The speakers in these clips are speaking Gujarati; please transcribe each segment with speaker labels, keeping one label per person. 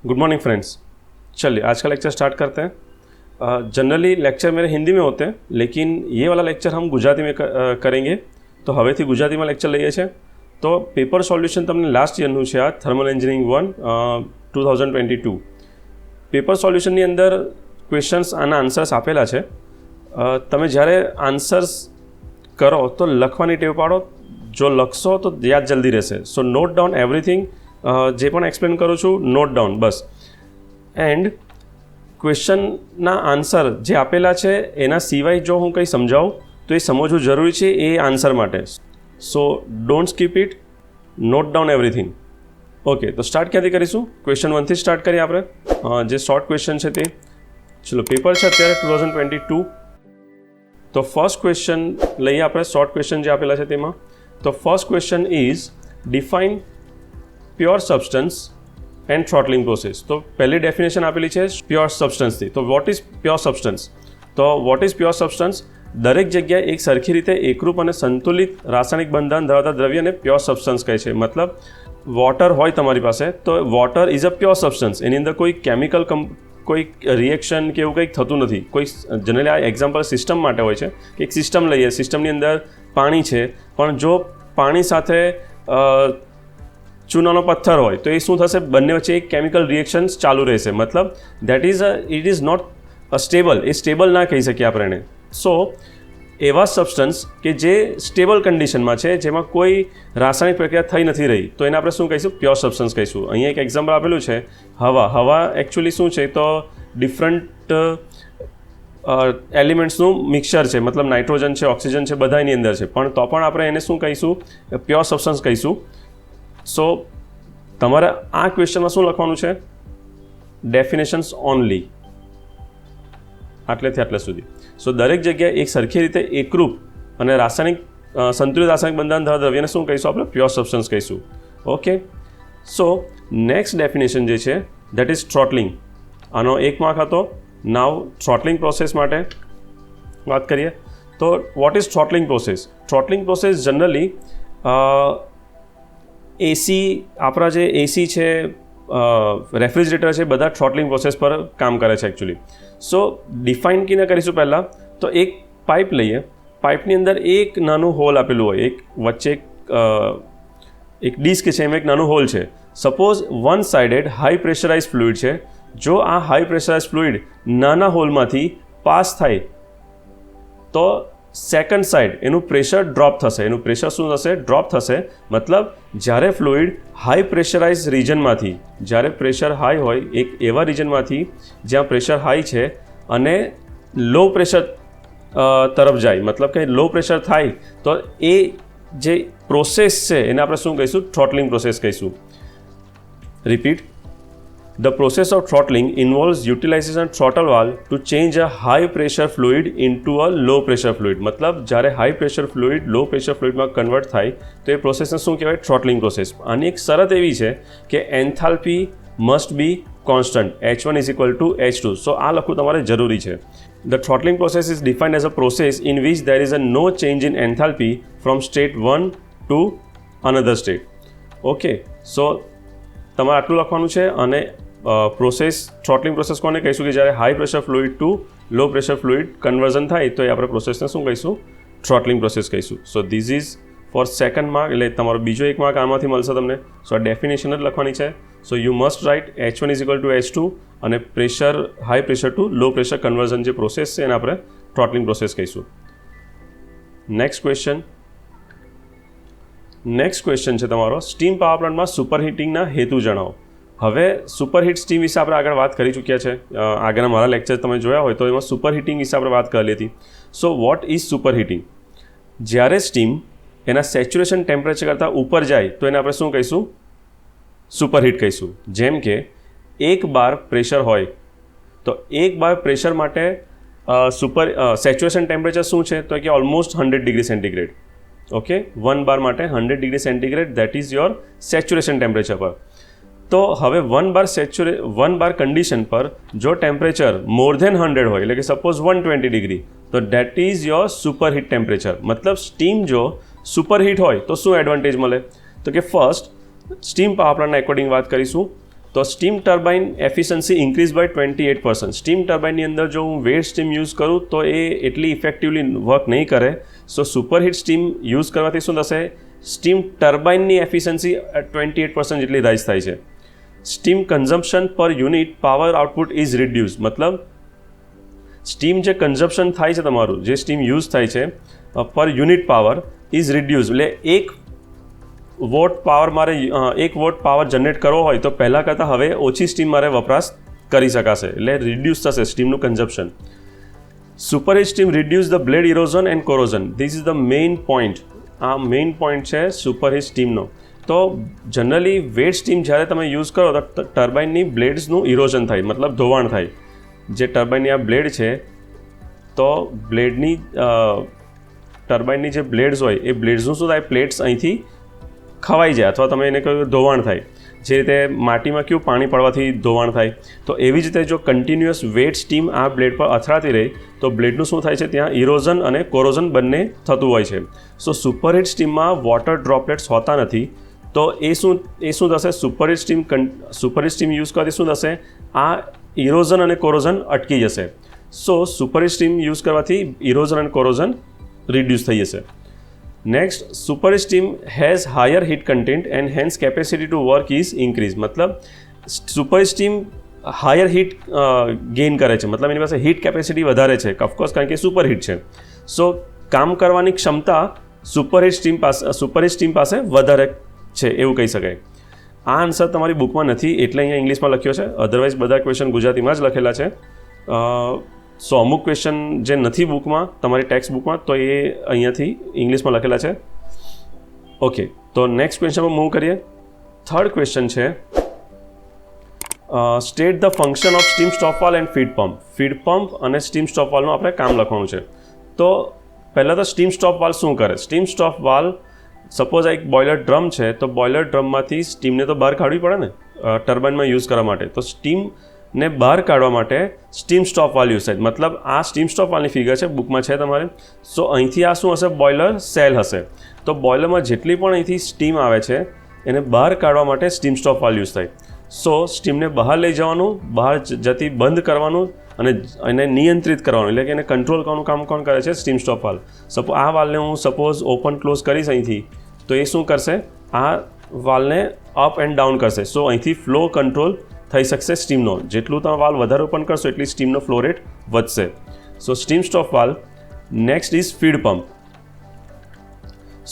Speaker 1: Good morning friends. चलिए आज का लेक्चर स्टार्ट करते हैं। जनरली लेक्चर मेरे हिंदी में होते हैं, लेकिन ये वाला लेक्चर हम गुजराती में करेंगे। तो हवेથી ગુજરાતીમાં લેક્ચર લઈએ છીએ। તો પેપર સોલ્યુશન તમને લાસ્ટ યરનું છે, આ થર્મલ એન્જિનિયરિંગ 1 2022 પેપર સોલ્યુશનની અંદર ક્વેશ્ચન્સ આના આન્સર્સ આપેલા છે। તમે જ્યારે આન્સર્સ કરો તો લખવાની ટેવ પાડો, જો લખશો તો યાદ જલ્દી રહેશે। સો નોટ ડાઉન એવરીથિંગ, જે પણ એક્સપ્લેન કરું છું નોટ ડાઉન બસ। એન્ડ ક્વેશ્ચનના આન્સર જે આપેલા છે એના સિવાય જો હું કંઈ સમજાવું તો એ સમજવું જરૂરી છે એ આન્સર માટે। સો don't skip it, note down everything. Okay, તો સ્ટાર્ટ ક્યાંથી કરીશું? ક્વેશ્ચન 1થી સ્ટાર્ટ કરીએ આપણે। જે શોર્ટ ક્વેશ્ચન છે તે, ચલો પેપર છે અત્યારે 2022। તો ફર્સ્ટ ક્વેશ્ચન લઈએ આપણે, શોર્ટ ક્વેશ્ચન જે આપેલા છે તેમાં। તો first question is define pure substance and throttling process. તો પહેલી ડેફિનેશન આપેલી છે પ્યોર સબસ્ટન્સથી। તો વોટ ઇઝ પ્યોર સબસ્ટન્સ? તો વોટ ઇઝ પ્યોર સબસ્ટન્સ? દરેક જગ્યાએ એક સરખી રીતે એકરૂપ અને સંતુલિત રાસાયણિક બંધન ધરાવતા દ્રવ્યને પ્યોર સબસ્ટન્સ કહે છે। મતલબ વોટર હોય તમારી પાસે તો water is a pure substance, એની અંદર કોઈ કેમિકલ કોઈ રિએક્શન કે એવું કંઈક થતું નથી। કોઈ જનરલી આ એક્ઝામ્પલ સિસ્ટમ માટે હોય છે કે એક સિસ્ટમ લઈએ, સિસ્ટમની અંદર પાણી છે, પણ જો પાણી સાથે ચૂનાનો પથ્થર હોય તો એ શું થશે? બંને વચ્ચે એક કેમિકલ રિએક્શન્સ ચાલુ રહેશે। મતલબ that is it is not stable, એ સ્ટેબલ ના કહી શકીએ આપણે એને। સો એવા સબસ્ટન્સ કે જે સ્ટેબલ કન્ડિશનમાં છે, જેમાં કોઈ રાસાયણિક પ્રક્રિયા થઈ નથી રહી, તો એને આપણે શું કહીશું? પ્યોર સબસ્ટન્સ કહીશું। અહીંયા એક એક્ઝામ્પલ આપેલું છે હવા। હવા એકચ્યુઅલી શું છે? તો ડિફરન્ટ એલિમેન્ટ્સનું મિક્સચર છે, મતલબ નાઇટ્રોજન છે, ઓક્સિજન છે, બધા એની અંદર છે, પણ તો પણ આપણે એને શું કહીશું? પ્યોર સબસ્ટન્સ કહીશું। સો તમારે આ ક્વેશ્ચનમાં શું લખવાનું છે? ડેફિનેશન્સ ઓનલી, આટલેથી આટલે સુધી। સો દરેક જગ્યાએ એક સરખી રીતે એકરૂપ અને રાસાયણિક સંતુલિત રાસાયણિક બંધન ધરાવતા દ્રવ્યને શું કહીશું? આપણે પ્યોર સબસ્ટન્સ કહીશું। ઓકે, સો નેક્સ્ટ ડેફિનેશન જે છે દેટ ઇઝ થ્રોટલિંગ। આનો 1 માર્ક હતો। નાવ થ્રોટલિંગ પ્રોસેસ માટે વાત કરીએ તો what is throttling process? Throttling process generally AC, આપણા જે એસી છે, રેફ્રિજરેટર છે, બધા થ્રોટલિંગ પ્રોસેસ પર કામ કરે છે એકચ્યુઅલી। સો ડિફાઇન કીને કરીશું પહેલાં તો એક પાઇપ લઈએ, પાઇપની અંદર એક નાનું હોલ આપેલું હોય, એક વચ્ચે એક ડિસ્ક છે, એમાં એક નાનું હોલ છે। Suppose one sided high pressurise fluid છે। જો આ હાઈ પ્રેશરાઇઝ ફ્લુઇડ નાના હોલમાંથી પાસ થાય તો સેકન્ડ સાઇડ એનું પ્રેશર ડ્રોપ થશે। એનું પ્રેશર શું થશે? ડ્રોપ થશે। મતલબ જ્યારે ફ્લુઇડ હાઈ પ્રેશરાઇઝ રિજનમાંથી, જ્યારે પ્રેશર હાઈ હોય એક એવા રિજનમાંથી જ્યાં પ્રેશર હાઈ છે અને લો પ્રેશર તરફ જાય, મતલબ કે લો પ્રેશર થાય તો એ જે પ્રોસેસ છે એને આપણે શું કહીશું? થ્રોટલિંગ પ્રોસેસ કહીશું। Repeat, The process of throttling involves utilization of throttle valve to change a high pressure fluid into a low pressure fluid। मतलब જ્યારે high pressure fluid low pressure ફ્લુઇડમાં કન્વર્ટ થાય તો એ પ્રોસેસને શું કહેવાય? Throttling process. આની એક શરત એવી છે કે enthalpy must be constant, H1 is equal to H2। So આ લખવું તમારે જરૂરી છે। The throttling process is defined as a process in which there is a no change in enthalpy from state 1 to another state। Okay, સો તમારે આટલું લખવાનું છે। અને પ્રોસેસ, થ્રોટલિંગ પ્રોસેસ કોને કહીશું? કે જ્યારે high pressure fluid two low pressure fluid conversion થાય તો એ આપણે પ્રોસેસને શું કહીશું? થ્રોટલિંગ પ્રોસેસ કહીશું। સો this is four second mark, એટલે તમારો બીજો 1 માર્ક આમાંથી મળશે તમને। સો આ ડેફિનેશન જ લખવાની છે। So you must write H1 is equal to H2 અને pressure high pressure two low pressure conversion જે પ્રોસેસ છે એને આપણે થ્રોટલિંગ પ્રોસેસ કહીશું। નેક્સ્ટ ક્વેશ્ચન છે તમારો, સ્ટીમ પાવર પ્લાન્ટમાં સુપરહીટિંગના હેતુ જણાવો। હવે સુપરહીટ સ્ટીમ વિશે આપણે આગળ વાત કરી ચૂક્યા છે। આગળના મારા લેક્ચર તમે જોયા હોય તો એમાં સુપરહીટિંગ વિશે આપણે વાત કરેલી હતી। So what is superheating? જ્યારે સ્ટીમ એના સેચ્યુરેશન ટેમ્પરેચર કરતાં ઉપર જાય તો એને આપણે શું કહીશું? સુપરહીટ કહીશું। જેમ કે 1 બાર પ્રેશર હોય તો 1 બાર પ્રેશર માટે સેચ્યુરેશન ટેમ્પરેચર શું છે? તો કે ઓલમોસ્ટ 100 ડિગ્રી સેન્ટીગ્રેડ। ઓકે, 1 બાર માટે 100 degree centigrade that is your saturation temperature પર। તો હવે 1 બાર કન્ડિશન પર જો ટેમ્પરેચર મોર ધેન 100 હોય, એટલે કે સપોઝ 120 ડિગ્રી, તો that is your superheat temperature. મતલબ સ્ટીમ જો સુપરહીટ હોય તો શું એડવાન્ટેજ મળે? તો કે ફર્સ્ટ સ્ટીમ પાવર પ્લાન્ટના એકોર્ડિંગ વાત કરીશું તો steam turbine efficiency increase by 28%. Steam ટર્બાઇનની અંદર જો હું વેટ સ્ટીમ યુઝ કરું તો એ એટલી ઇફેક્ટિવલી વર્ક નહીં કરે. સો સુપરહીટ સ્ટીમ યુઝ કરવાથી શું થશે, સ્ટીમ ટર્બાઇનની એફિશિયન્સી 28% જેટલી રાઇઝ થાય છે. સ્ટીમ કન્ઝમ્પશન પર unit power output is reduce, મતલબ સ્ટીમ જે કન્ઝમ્પશન થાય છે તમારું, જે સ્ટીમ યુઝ થાય છે પર યુનિટ પાવર ઇઝ રિડ્યુસ. એટલે 1 વોટ પાવર જનરેટ કરવો હોય તો પહેલાં કરતાં હવે ઓછી સ્ટીમ મારે વપરાશ કરી શકાશે, એટલે રિડ્યુસ થશે સ્ટીમનું consumption. Superheat steam reduce the blade erosion and corrosion. This is the main point. આ મેઇન પોઈન્ટ છે સુપરહીટ સ્ટીમનો. તો જનરલી વેટ સ્ટીમ જ્યારે તમે યુઝ કરો તો ટર્બાઇનની બ્લેડ્સનું ઇરોઝન થાય, મતલબ ધોવાણ થાય. જે ટર્બાઇનની આ બ્લેડ છે તો ટર્બાઇનની જે બ્લેડ્સ હોય એ બ્લેડ્સનું શું થાય, પ્લેટ્સ અહીંથી ખવાઈ જાય અથવા તમે એને કહ્યું ધોવાણ થાય. જે રીતે માટીમાં કેવું પાણી પડવાથી ધોવાણ થાય, તો એવી જ રીતે જો કન્ટિન્યુઅસ વેટ સ્ટીમ આ બ્લેડ પર અથડાતી રહે તો બ્લેડનું શું થાય છે, ત્યાં ઇરોઝન અને કોરોઝન બંને થતું હોય છે. સો સુપરહીટ સ્ટીમમાં વોટર ડ્રોપલેટ્સ હોતા નથી. તો એ શું થશે, સુપરહીટ સ્ટીમ યુઝ કરવાથી શું થશે, આ ઇરોઝન અને કોરોઝન અટકી જશે. સો સુપરહીટ સ્ટીમ યુઝ કરવાથી ઇરોઝન અને કોરોઝન રિડ્યુસ થઈ જશે. Next, superheat steam has higher heat content and hence capacity to work is increase. મતલબ superheat steam higher heat gain કરે છે, મતલબ એની પાસે હીટ કેપેસિટી વધારે છે, ઓફકોર્સ કારણ કે સુપરહીટ છે. સો કામ કરવાની ક્ષમતા સુપરહીટ સ્ટીમ પાસે વધારે છે એવું કહી શકાય. આ આન્સર તમારી બુકમાં નથી એટલે અહીંયા ઇંગ્લિશમાં લખ્યો છે, અધરવાઇઝ બધા ક્વેશ્ચન ગુજરાતીમાં જ લખેલા છે. સો અમુક ક્વેશ્ચન જે નથી બુકમાં, તમારી ટેક્સ્ટ બુકમાં, તો એ અહીંયાથી ઇંગ્લિશમાં લખેલા છે. ઓકે, તો નેક્સ્ટ ક્વેશ્ચનમાં મૂવ કરીએ. થર્ડ ક્વેશ્ચન છે, state the function of steam stop valve and feed pump. Feed pump અને સ્ટીમ સ્ટોપવાલનું આપણે કામ લખવાનું છે. તો પહેલાં તો સ્ટીમ સ્ટોપવાલ શું કરે. સ્ટીમ સ્ટોપવાલ, સપોઝ આ એક બોઇલર ડ્રમ છે તો બોઇલર ડ્રમમાંથી સ્ટીમને તો બહાર કાઢવી પડે ને ટર્બાઇનમાં યુઝ કરવા માટે. તો સ્ટીમને બહાર કાઢવા માટે સ્ટીમ સ્ટોપવાલ યુઝ થાય. મતલબ આ સ્ટીમ સ્ટોપવાલની ફિગર છે, બુકમાં છે તમારે. સો અહીંથી આ શું હશે, બોઇલર સેલ હશે. તો બોઇલરમાં જેટલી પણ અહીંથી સ્ટીમ આવે છે એને બહાર કાઢવા માટે સ્ટીમ સ્ટોપવાલ યુઝ થાય. સો સ્ટીમને બહાર લઈ જવાનું, બહાર જતી બંધ કરવાનું અને એને નિયંત્રિત કરવાનું, એટલે કે એને કંટ્રોલ કરવાનું કામ કોણ કરે છે, સ્ટીમ સ્ટોપવાલ. આ વાલને હું સપોઝ ઓપન ક્લોઝ કરીશ અહીંથી, તો એ શું કરશે, આ વાલને અપ એન્ડ ડાઉન કરશે. સો અહીંથી ફ્લો કંટ્રોલ થઈ શકશે સ્ટીમનો. જેટલું તમે વાલ વધારે ઓપન કરશો એટલી સ્ટીમનો ફ્લો રેટ વધશે. So steam stop valve. Next is feed pump.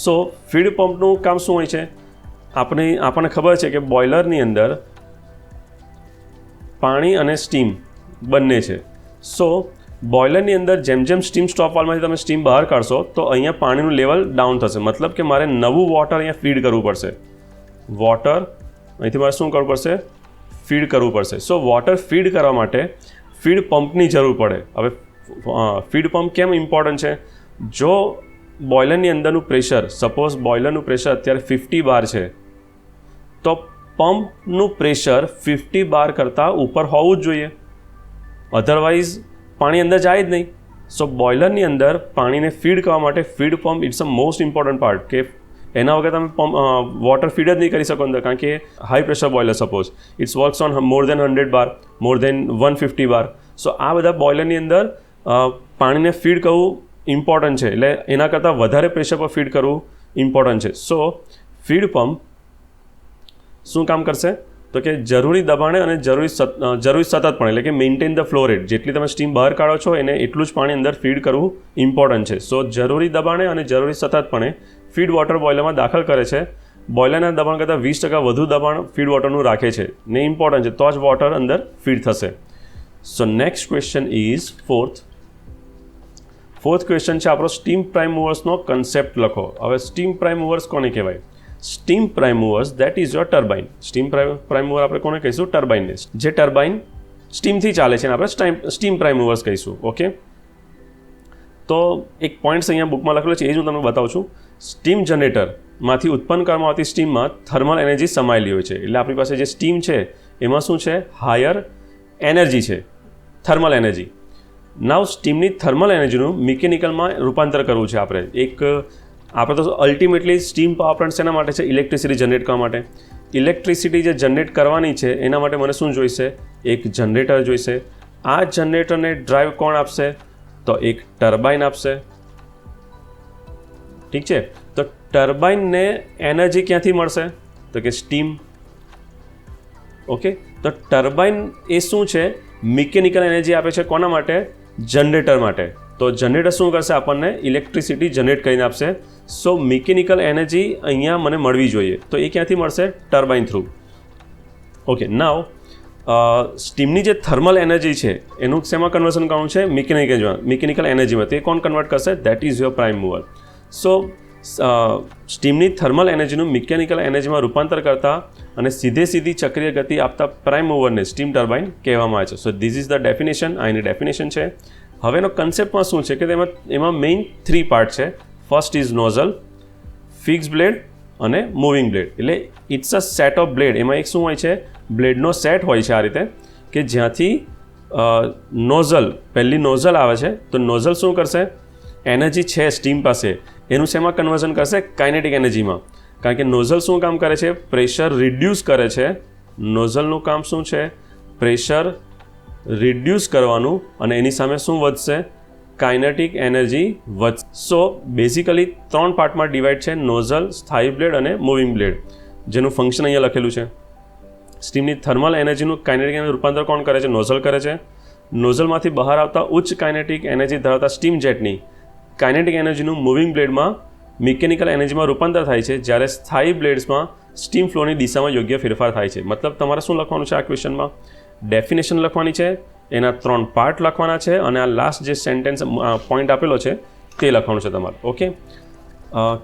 Speaker 1: So feed પંપનું કામ શું હોય છે, આપણને ખબર છે કે બોઇલરની અંદર પાણી અને સ્ટીમ બંને છે. સો બોઇલરની અંદર જેમ જેમ સ્ટીમ સ્ટોપવાલમાંથી તમે સ્ટીમ બહાર કાઢશો તો અહીંયા પાણીનું લેવલ ડાઉન થશે. મતલબ કે મારે નવું વોટર અહીંયા ફીડ કરવું પડશે. વોટર અહીંથી મારે શું કરવું પડશે, ફીડ કરવું પડશે. સો વોટર ફીડ કરવા માટે ફીડ પંપની જરૂર પડે. હવે ફીડ પંપ કેમ ઇમ્પોર્ટન્ટ છે, જો બોઇલરની અંદરનું પ્રેશર, સપોઝ બોઇલરનું પ્રેશર અત્યારે 50 બાર છે તો પંપનું પ્રેશર 50 બાર કરતાં ઉપર હોવું જ જોઈએ, અધરવાઇઝ પાણી અંદર જાય જ નહીં. સો બોઇલરની અંદર પાણીને ફીડ કરવા માટે feed pump it's a most important part. કે એના વગર તમે વોટર ફીડ જ નહીં કરી શકો અંદર, કારણ કે high pressure boiler, suppose it's works on more than 100 bar, more than 150 bar. So આ બધા બોઇલરની અંદર પાણીને ફીડ કરવું ઇમ્પોર્ટન્ટ છે, એટલે એના કરતાં વધારે પ્રેશર પર ફીડ કરવું ઇમ્પોર્ટન્ટ છે. સો ફીડ પંપ શું કામ કરશે, તો કે જરૂરી દબાણે અને જરૂરી સતતપણે, એટલે કે મેન્ટેન ધ ફ્લો રેટ. જેટલી તમે સ્ટીમ બહાર કાઢો છો એને એટલું જ પાણી અંદર ફીડ કરવું ઇમ્પોર્ટન્ટ છે. સો જરૂરી દબાણે અને જરૂરી સતતપણે ફીડ વોટર બોઇલરમાં દાખલ કરે છે. બોઇલરના દબાણ કરતાં 20% વધુ દબાણ ફીડ વોટરનું રાખે છે ને ઇમ્પોર્ટન્ટ છે, તો જ વોટર અંદર ફીડ થશે. So next question is fourth question છે આપણો, સ્ટીમ પ્રાઇમ મૂવર્સનો કન્સેપ્ટ લખો. હવે સ્ટીમ પ્રાઇમ મૂવર્સ કોને કહેવાય? Steam prime movers that is your turbine. Steam prime mover આપણે કોને કહીશું? ટર્બાઇનને. જે ટર્બાઇન સ્ટીમથી ચાલે છે એને આપણે સ્ટીમ પ્રાઇમ મૂવર્સ કહીશું. ઓકે, તો એક પોઈન્ટ્સ અહીંયા બુકમાં લખેલો છે એ જ હું તમને બતાવું છું. સ્ટીમ જનરેટરમાંથી ઉત્પન્ન કરવામાં આવતી સ્ટીમમાં થર્મલ એનર્જી સમાયેલી હોય છે. એટલે આપણી પાસે જે સ્ટીમ છે એમાં શું છે, હાયર એનર્જી છે, થર્મલ એનર્જી. નાવ સ્ટીમની થર્મલ એનર્જીનું મિકેનિકલમાં રૂપાંતર કરવું છે આપણે તો અલ્ટિમેટલી સ્ટીમ પાવર પ્લાન્ટ શેના માટે છે? ઇલેક્ટ્રિસિટી જનરેટ કરવા માટે. ઇલેક્ટ્રિસિટી જે જનરેટ કરવાની છે એના માટે મને શું જોઈશે? એક જનરેટર જોઈશે. આ જનરેટરને ડ્રાઈવ કોણ આપશે? તો એક ટર્બાઇન આપશે. ઠીક છે, તો ટર્બાઇનને એનર્જી ક્યાંથી મળશે? તો કે સ્ટીમ. ઓકે, તો ટર્બાઇન એ શું છે? મિકેનિકલ એનર્જી આપે છે. કોના માટે? જનરેટર માટે. તો જનરેટર શું કરશે? આપણને ઇલેક્ટ્રિસિટી જનરેટ કરીને આપશે. સો મિકેનિકલ એનર્જી અહીંયા મને મળવી જોઈએ, તો એ ક્યાંથી મળશે? Turbine through. ઓકે, નાવ સ્ટીમની જે થર્મલ એનર્જી છે એનું શેમાં કન્વર્ઝન કરવાનું છે? મિકેનિકલ એનર્જીમાં. તે કોણ કન્વર્ટ કરશે? That is your prime mover. So સ્ટીમની થર્મલ એનર્જીનું મિકેનિકલ એનર્જીમાં રૂપાંતર કરતા અને સીધી ચક્રીય ગતિ આપતા પ્રાઇમ મૂવરને સ્ટીમ ટર્બાઇન કહેવામાં આવે છે. So this is the definition. આ એની ડેફિનેશન છે. હવે એનો કન્સેપ્ટમાં શું છે કે એમાં મેઇન 3 પાર્ટ છે. First is nozzle, fix blade અને મૂવિંગ બ્લેડ. એટલે it's a set of blade. એમાં એક શું હોય છે? બ્લેડનો સેટ હોય છે આ રીતે, કે જ્યાંથી નોઝલ, પહેલી નોઝલ આવે છે તો નોઝલ શું કરશે? એનર્જી છે સ્ટીમ પાસે, એનું શેમાં કન્વર્ઝન કરશે? કાઇનેટિક એનર્જીમાં. કારણ કે નોઝલ શું કામ કરે છે? પ્રેશર રિડ્યુસ કરે છે. નોઝલનું કામ શું છે? પ્રેશર રિડ્યુસ કરવાનું, અને એની સામે શું વધશે? કાઇનેટિક એનર્જી વધશે. સો બેઝિકલી 3 પાર્ટમાં ડિવાઈડ છે: નોઝલ, સ્થાયી બ્લેડ અને મૂવિંગ બ્લેડ, જેનું ફંક્શન અહીંયા લખેલું છે. સ્ટીમની થર્મલ એનર્જીનું કાઇનેટિક એનર્જી રૂપાંતર કોણ કરે છે? નોઝલ કરે છે. નોઝલમાંથી બહાર આવતા ઉચ્ચ કાઇનેટિક એનર્જી ધરાવતા સ્ટીમ જેટની કાઇનેટિક એનર્જીનું મૂવિંગ બ્લેડમાં મિકેનિકલ એનર્જીમાં રૂપાંતર થાય છે, જ્યારે સ્થાયી બ્લેડ્સમાં સ્ટીમ ફ્લોની દિશામાં યોગ્ય ફેરફાર થાય છે. મતલબ તમારે શું લખવાનું છે આ ક્વેશ્ચનમાં? ડેફિનેશન લખવાની છે, એના 3 પાર્ટ લખવાના છે, અને આ લાસ્ટ જે સેન્ટેન્સ પોઈન્ટ આપેલો છે તે લખવાનું છે તમારે. ઓકે,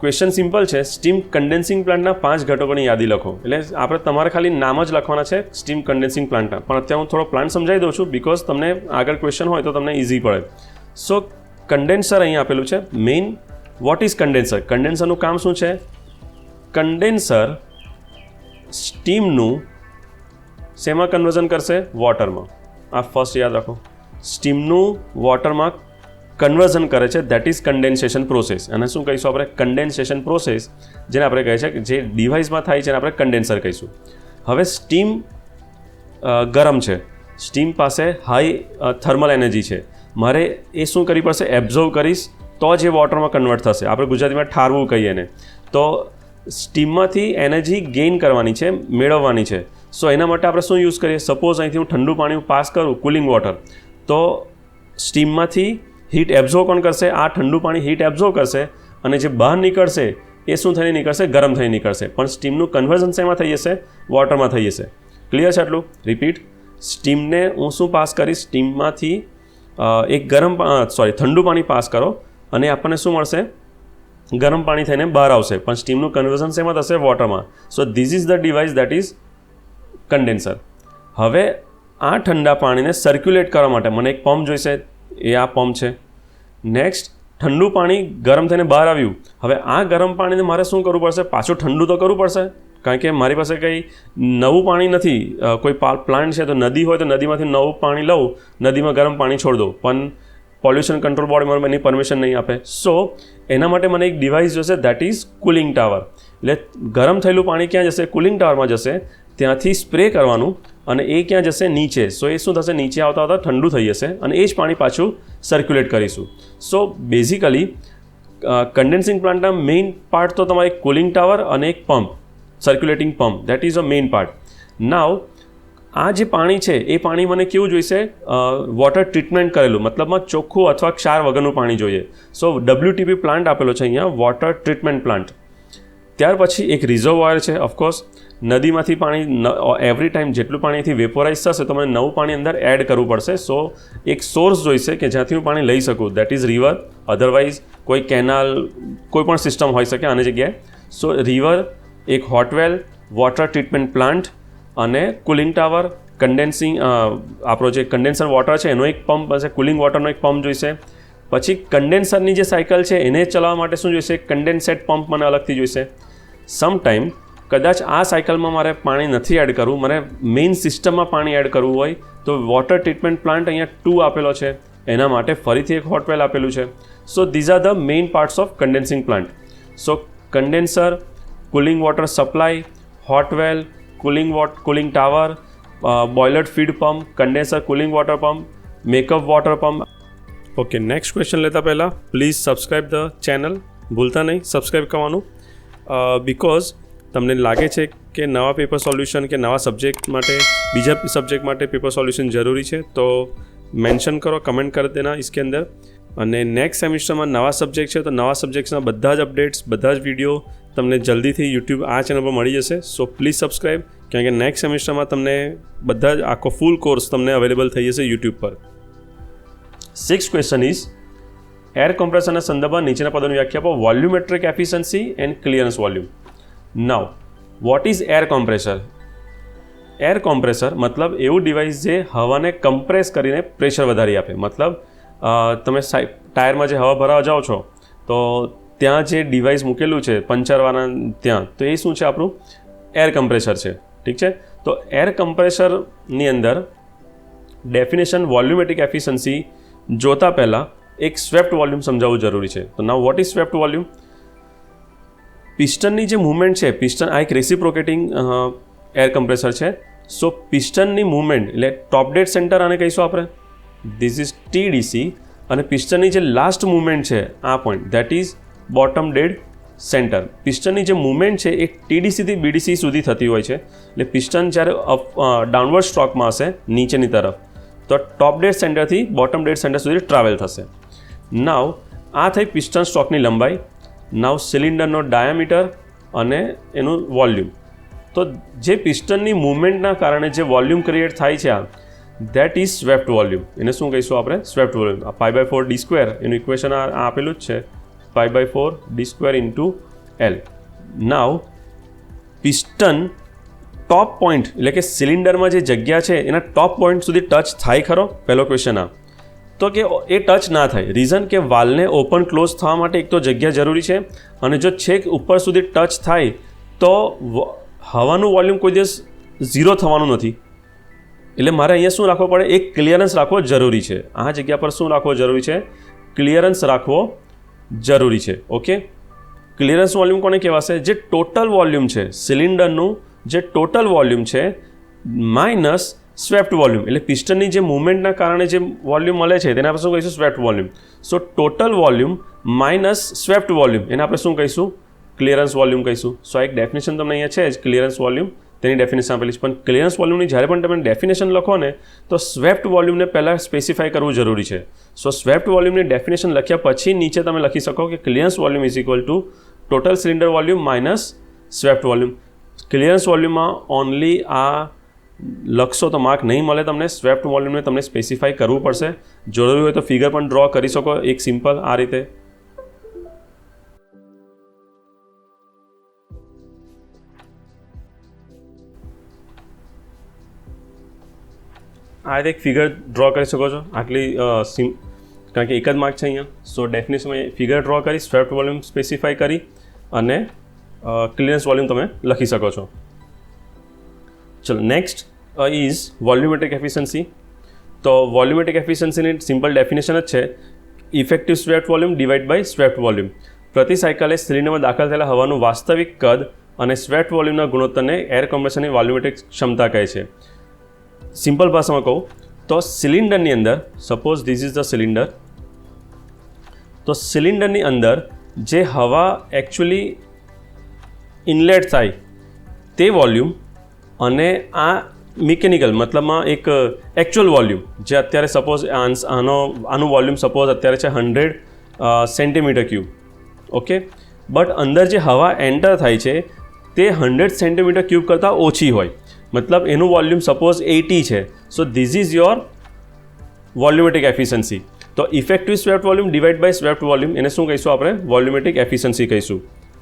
Speaker 1: ક્વેશ્ચન સિમ્પલ છે. સ્ટીમ કન્ડેન્સિંગ પ્લાન્ટના 5 ઘટકોની યાદી લખો. એટલે આપણે તમારે ખાલી નામ જ લખવાના છે સ્ટીમ કન્ડેન્સિંગ પ્લાન્ટના. પણ અત્યારે હું થોડો પ્લાન્ટ સમજાવી દઉં છું, બિકોઝ તમને આગળ ક્વેશ્ચન હોય તો તમને ઇઝી પડે. સો કન્ડેન્સર અહીં આપેલું છે. Main what is condenser? કન્ડેન્સરનું કામ શું છે? કન્ડેન્સર સ્ટીમનું શેમાં કન્વર્ઝન કરશે? વોટરમાં. આ ફર્સ્ટ યાદ રાખો. સ્ટીમનું વોટરમાં કન્વર્ઝન કરે છે, દેટ ઇઝ કન્ડેન્સેશન પ્રોસેસ. અને શું કહીશું આપણે? કન્ડેન્સેશન પ્રોસેસ, જેને આપણે કહે છે કે જે ડિવાઇસમાં થાય છે એને આપણે કન્ડેન્સર કહીશું. હવે સ્ટીમ ગરમ છે, સ્ટીમ પાસે હાઈ થર્મલ એનર્જી છે. મારે એ શું કરવી પડશે? એબ્ઝોર્વ કરીશ તો જ એ વોટરમાં કન્વર્ટ થશે. આપણે ગુજરાતીમાં ઠારવું કહીએ ને. તો સ્ટીમમાંથી એનર્જી ગેઇન કરવાની છે, મેળવવાની છે. સો એના માટે આપણે શું યુઝ કરીએ? સપોઝ અહીંથી હું ઠંડુ પાણી પાસ કરું, કુલિંગ વોટર, તો સ્ટીમમાંથી હીટ એબ્ઝોર્વ કોણ કરશે? આ ઠંડુ પાણી હીટ એબ્ઝોર્વ કરશે, અને જે બહાર નીકળશે એ શું થઈને નીકળશે? ગરમ થઈને નીકળશે. પણ સ્ટીમનું કન્વર્ઝન શેમાં થઈ જશે? વોટરમાં થઈ જશે. ક્લિયર છે આટલું? રિપીટ. સ્ટીમને હું શું પાસ કરીશ? સ્ટીમમાંથી એક ઠંડુ પાણી પાસ કરો, અને આપણને શું મળશે? ગરમ પાણી થઈને બહાર આવશે, પણ સ્ટીમનું કન્વર્ઝન શેમાં થશે? વોટરમાં. So this is the device that is condenser. હવે આ ઠંડા પાણીને સર્ક્યુલેટ કરવા માટે મને એક પંપ જોઈશે. એ આ પંપ છે. નેક્સ્ટ, ઠંડુ પાણી ગરમ થઈને બહાર આવ્યું. હવે આ ગરમ પાણીને મારે શું કરવું પડશે? પાછું ઠંડુ તો કરવું પડશે, કારણ કે મારી પાસે કંઈ નવું પાણી નથી. કોઈ પ્લાન્ટ છે તો નદી હોય તો નદીમાંથી નવું પાણી લઉં, નદીમાં ગરમ પાણી છોડ દઉં, પણ પોલ્યુશન કંટ્રોલ બોર્ડ મને એની પરમિશન નહીં આપે. સો એના માટે મને એક ડિવાઇસ જોશે, દેટ ઇઝ કુલિંગ ટાવર. એટલે ગરમ થયેલું પાણી ક્યાં જશે? કુલિંગ ટાવરમાં જશે. ત્યાંથી સ્પ્રે કરવાનું, અને એ ક્યાં જશે? નીચે. સો એ શું થશે? નીચે આવતા ઠંડુ થઈ જશે, અને એ જ પાણી પાછું સર્ક્યુલેટ કરીશું. સો બેઝિકલી કન્ડેન્સિંગ પ્લાન્ટના મેઇન પાર્ટ તો તમારે એક કુલિંગ ટાવર અને એક pump, circulating pump, that is a main part. Now આ જે પાણી છે એ પાણી મને કેવું જોઈશે? વોટર ટ્રીટમેન્ટ કરેલું, મતલબમાં ચોખ્ખું અથવા ક્ષાર વગરનું પાણી જોઈએ. સો WTP પ્લાન્ટ આપેલો છે અહીંયા, વોટર ટ્રીટમેન્ટ પ્લાન્ટ. ત્યાર પછી એક રિઝર્વોયર છે. ઓફકોર્સ નદીમાંથી પાણી એવરી ટાઈમ જેટલું પાણીથી વેપોરાઇઝ થશે તો મને નવું પાણી અંદર એડ કરવું પડશે. સો એક સોર્સ જોઈશે કે જ્યાંથી હું પાણી લઈ શકું, દેટ ઇઝ રિવર. અધરવાઇઝ કોઈ કેનાલ, કોઈ પણ સિસ્ટમ હોઈ શકે આની જગ્યાએ. સો રિવર, એક હોટવેલ, વોટર ટ્રીટમેન્ટ પ્લાન્ટ અને કુલિંગ ટાવર. કન્ડેન્સિંગ આપણો જે કન્ડેન્સર વોટર છે એનો એક પંપ હશે, કુલિંગ વોટરનો એક પંપ જોઈશે. પછી કન્ડેન્સરની જે સાયકલ છે એને ચલાવવા માટે શું જોઈશે? કન્ડેન્સેટ પંપ મને અલગથી જોઈશે. સમટાઈમ કદાચ આ સાયકલમાં મારે પાણી નથી એડ કરવું, મને મેઇન સિસ્ટમમાં પાણી એડ કરવું હોય તો વોટર ટ્રીટમેન્ટ પ્લાન્ટ અહીંયા 2 આપેલો છે, એના માટે ફરીથી એક હોટવેલ આપેલું છે. સો these are the main parts of condensing plant. So condenser, cooling water supply, hot well, cooling tower, boiler feed pump, condenser cooling water pump, makeup water pump. Okay, next question લેતા પહેલાં પ્લીઝ સબસ્ક્રાઈબ ધ ચેનલ, ભૂલતા નહીં સબસ્ક્રાઈબ કરવાનું, બિકોઝ તમને લાગે છે કે નવા પેપર સોલ્યુશન કે નવા સબ્જેક્ટ માટે, બીજા સબ્જેક્ટ માટે પેપર સોલ્યુશન જરૂરી છે તો મેન્શન કરો, કમેન્ટ કરી દેના इसके અંદર. અને નેક્સ્ટ સેમિસ્ટરમાં નવા સબ્જેક્ટ છે તો નવા સબ્જેક્ટ્સના બધા જ અપડેટ્સ, બધા જ વિડીયો તમને જલ્દીથી યુટ્યુબ આ ચેનલ પર મળી જશે. સો પ્લીઝ સબસ્ક્રાઈબ, કારણ કે નેક્સ્ટ સેમિસ્ટરમાં તમને બધા જ આખો ફૂલ કોર્સ તમને અવેલેબલ થઈ જશે યુટ્યુબ પર. 6th ક્વેશ્ચન ઇઝ એર કોમ્પ્રેસરના સંદર્ભમાં નીચેના પદોની વ્યાખ્યા આપો. Volumetric efficiency and clearance volume. Now what is air compressor? Air compressor મતલબ એવું ડિવાઇસ જે હવાને કમ્પ્રેસ કરીને પ્રેશર વધારી આપે. મતલબ તમે ટાયરમાં જે હવા ભરાવા જાઓ છો તો ત્યાં જે ડિવાઇસ મૂકેલું છે પંચરવાળા ત્યાં, તો એ શું છે? આપણું એર કમ્પ્રેસર છે. ઠીક છે, તો એર કમ્પ્રેસરની અંદર ડેફિનેશન વોલ્યુમેટ્રિક એફિશિયન્સી જોતા પહેલાં એક સ્વેપ્ટ વોલ્યુમ સમજાવવું જરૂરી છે. તો now what is swept volume? પિસ્ટનની જે મૂવમેન્ટ છે, પિસ્ટન આ એક રેસિપ્રોકેટિંગ એર કમ્પ્રેસર છે. સો પિસ્ટનની મૂવમેન્ટ એટલે ટોપ ડેડ સેન્ટર આને કહીશું આપણે, ધીસ ઇઝ TDC, અને પિસ્ટનની જે લાસ્ટ મૂવમેન્ટ છે આ point, that is bottom dead centre. પિસ્ટનની જે મૂવમેન્ટ છે એ TDC થી BDC સુધી થતી હોય છે. એટલે પિસ્ટન જ્યારે ડાઉનવર્ડ સ્ટ્રોકમાં હશે નીચેની તરફ, તો ટોપ ડેડ સેન્ટરથી બોટમ ડેડ સેન્ટર સુધી ટ્રાવેલ થશે. નાવ આ થઈ પિસ્ટન સ્ટ્રોકની લંબાઈ. નાવ સિલિન્ડરનો ડાયામીટર અને એનું વોલ્યુમ. તો જે પિસ્ટનની મૂવમેન્ટના કારણે જે વોલ્યુમ ક્રિએટ થાય છે આ, ધેટ ઇઝ સ્વેપ્ટ વોલ્યુમ. એને શું કહીશું આપણે? Swept volume. આ π/4d² એનું ઇક્વેશન આ આપેલું જ છે, π/4d² × L. નાવ પિસ્ટન ટોપ પોઈન્ટ એટલે કે સિલિન્ડરમાં જે જગ્યા છે એના ટોપ પોઈન્ટ સુધી ટચ થાય ખરો? પહેલો ક્વેશ્ચન આ. તો કે એ ટચ ના થાય. રીઝન કે વાલ્વને ઓપન ક્લોઝ થવા માટે એક તો જગ્યા જરૂરી છે, અને જો છેક ઉપર સુધી ટચ થાય તો હવાનું વોલ્યુમ કોઈ દિવસ 0 થવાનું નથી. એટલે મારે અહીંયા શું રાખવો પડે? એક ક્લિયરન્સ રાખવો જરૂરી છે. આ જગ્યા પર શું રાખવો જરૂરી છે? ક્લિયરન્સ રાખવો જરૂરી છે. ઓકે, ક્લિયરન્સ વોલ્યુમ કોને કહેવાશે? જે ટોટલ વોલ્યુમ છે સિલિન્ડરનું, જે ટોટલ વોલ્યુમ છે માઇનસ સ્વેપ્ટ વોલ્યુમ. એટલે પિસ્ટનની જે મૂવમેન્ટના કારણે જે વોલ્યુમ મળે છે તેને આપણે શું કહીશું? Swept volume. સો total volume minus swept volume, એને આપણે શું કહીશું? ક્લિયરન્સ વોલ્યુમ કહીશું. સો એક ડેફિનેશન તમને અહીંયા છે જ, ક્લિયરન્સ વોલ્યુમ, તેની ડેફિનેશન આપેલી છે. પણ ક્લિયરન્સ વોલ્યુમની જ્યારે પણ તમે ડેફિનેશન લખો ને તો સ્વેપ્ટ વોલ્યુમને પહેલાં સ્પેસિફાઈ કરવું જરૂરી છે. સો સ્વેપ્ટ વોલ્યુમની ડેફિનેશન લખ્યા પછી નીચે તમે લખી શકો કે clearance volume is equal two total cylinder volume minus swept volume. Clearance વોલ્યુમમાં ઓનલી આ લખશો તો માર્ક નહીં મળે તમને. સ્વેપ્ટ વોલ્યુમને તમને સ્પેસિફાઈ કરવું પડશે. જરૂરી હોય તો ફિગર પણ ડ્રો કરી શકો એક સિમ્પલ આ રીતે. આ રીતે એક ફિગર ડ્રો કરી શકો છો આટલી કારણ કે એક જ માર્ક છે અહીંયા. સો ડેફિનેશનમાં ફિગર ડ્રો કરી, સ્વેપ્ટ વોલ્યુમ સ્પેસિફાઈ કરી અને ક્લિયરન્સ વોલ્યુમ તમે લખી શકો છો. ચલો નેક્સ્ટ ઇઝ વોલ્યુમેટ્રિક એફિશિયન્સી. તો વોલ્યુમેટ્રિક એફિશિયન્સીની સિમ્પલ ડેફિનેશન જ છે, effective swept volume divide by swept volume. પ્રતિ સાયકલે સિલિન્ડરમાં દાખલ થયેલા હવાનું વાસ્તવિક કદ અને સ્વેપ્ટ વોલ્યુમના ગુણોત્તરને એર કમ્પ્રેશનની વોલ્યુમેટ્રિક ક્ષમતા કહે છે. સિમ્પલ ભાષામાં કહું તો સિલિન્ડરની અંદર, suppose this is the cylinder, તો સિલિન્ડરની અંદર જે હવા એકચ્યુઅલી ઇનલેટ થાય તે વોલ્યુમ અને આ મિકેનિકલ મતલબમાં એક એકચ્યુઅલ વોલ્યુમ જે અત્યારે સપોઝ આનું વોલ્યુમ સપોઝ અત્યારે છે 100 સેન્ટીમીટર ક્યુબ. ઓકે, બટ અંદર જે હવા એન્ટર થાય છે તે 100 સેન્ટીમીટર ક્યુબ કરતાં ઓછી હોય. મતલબ એનું વોલ્યુમ સપોઝ 80 છે. So this is your volumetric efficiency. તો effective swept volume divide by swept volume, એને શું કહીશું આપણે? વોલ્યુમેટ્રિક એફિશિયન્સી કહીશું.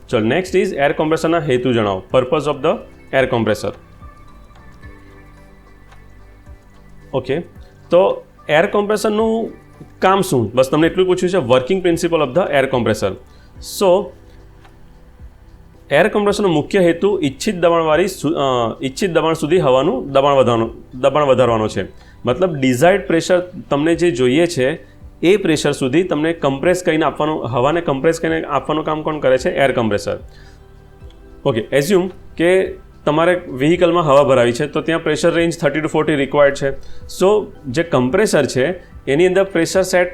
Speaker 1: ચલો નેક્સ્ટ ઇઝ એર કોમ્પ્રેસરના હેતુ જણાવો. Purpose of the air compressor. Okay, તો એર કોમ્પ્રેસરનું કામ શું? બસ તમને એટલું પૂછ્યું છે, working principle of the air compressor. So air કોમ્પ્રેસરનો મુખ્ય હેતુ ઇચ્છિત દબાણ સુધી હવાનું દબાણ વધારવાનો છે. મતલબ ડિઝાયર્ડ પ્રેશર તમને જે જોઈએ છે એ પ્રેશર સુધી તમને કમ્પ્રેસ કરીને આપવાનું, હવાને કમ્પ્રેસ કરીને આપવાનું કામ કોણ કરે છે? Air compressor. ઓકે, એઝ્યુમ કે તમારે વ્હીકલમાં હવા ભરાવી છે તો ત્યાં પ્રેશર રેન્જ 30 to 40 રિક્વાયર્ડ છે. સો જે કમ્પ્રેસર છે એની અંદર પ્રેશર સેટ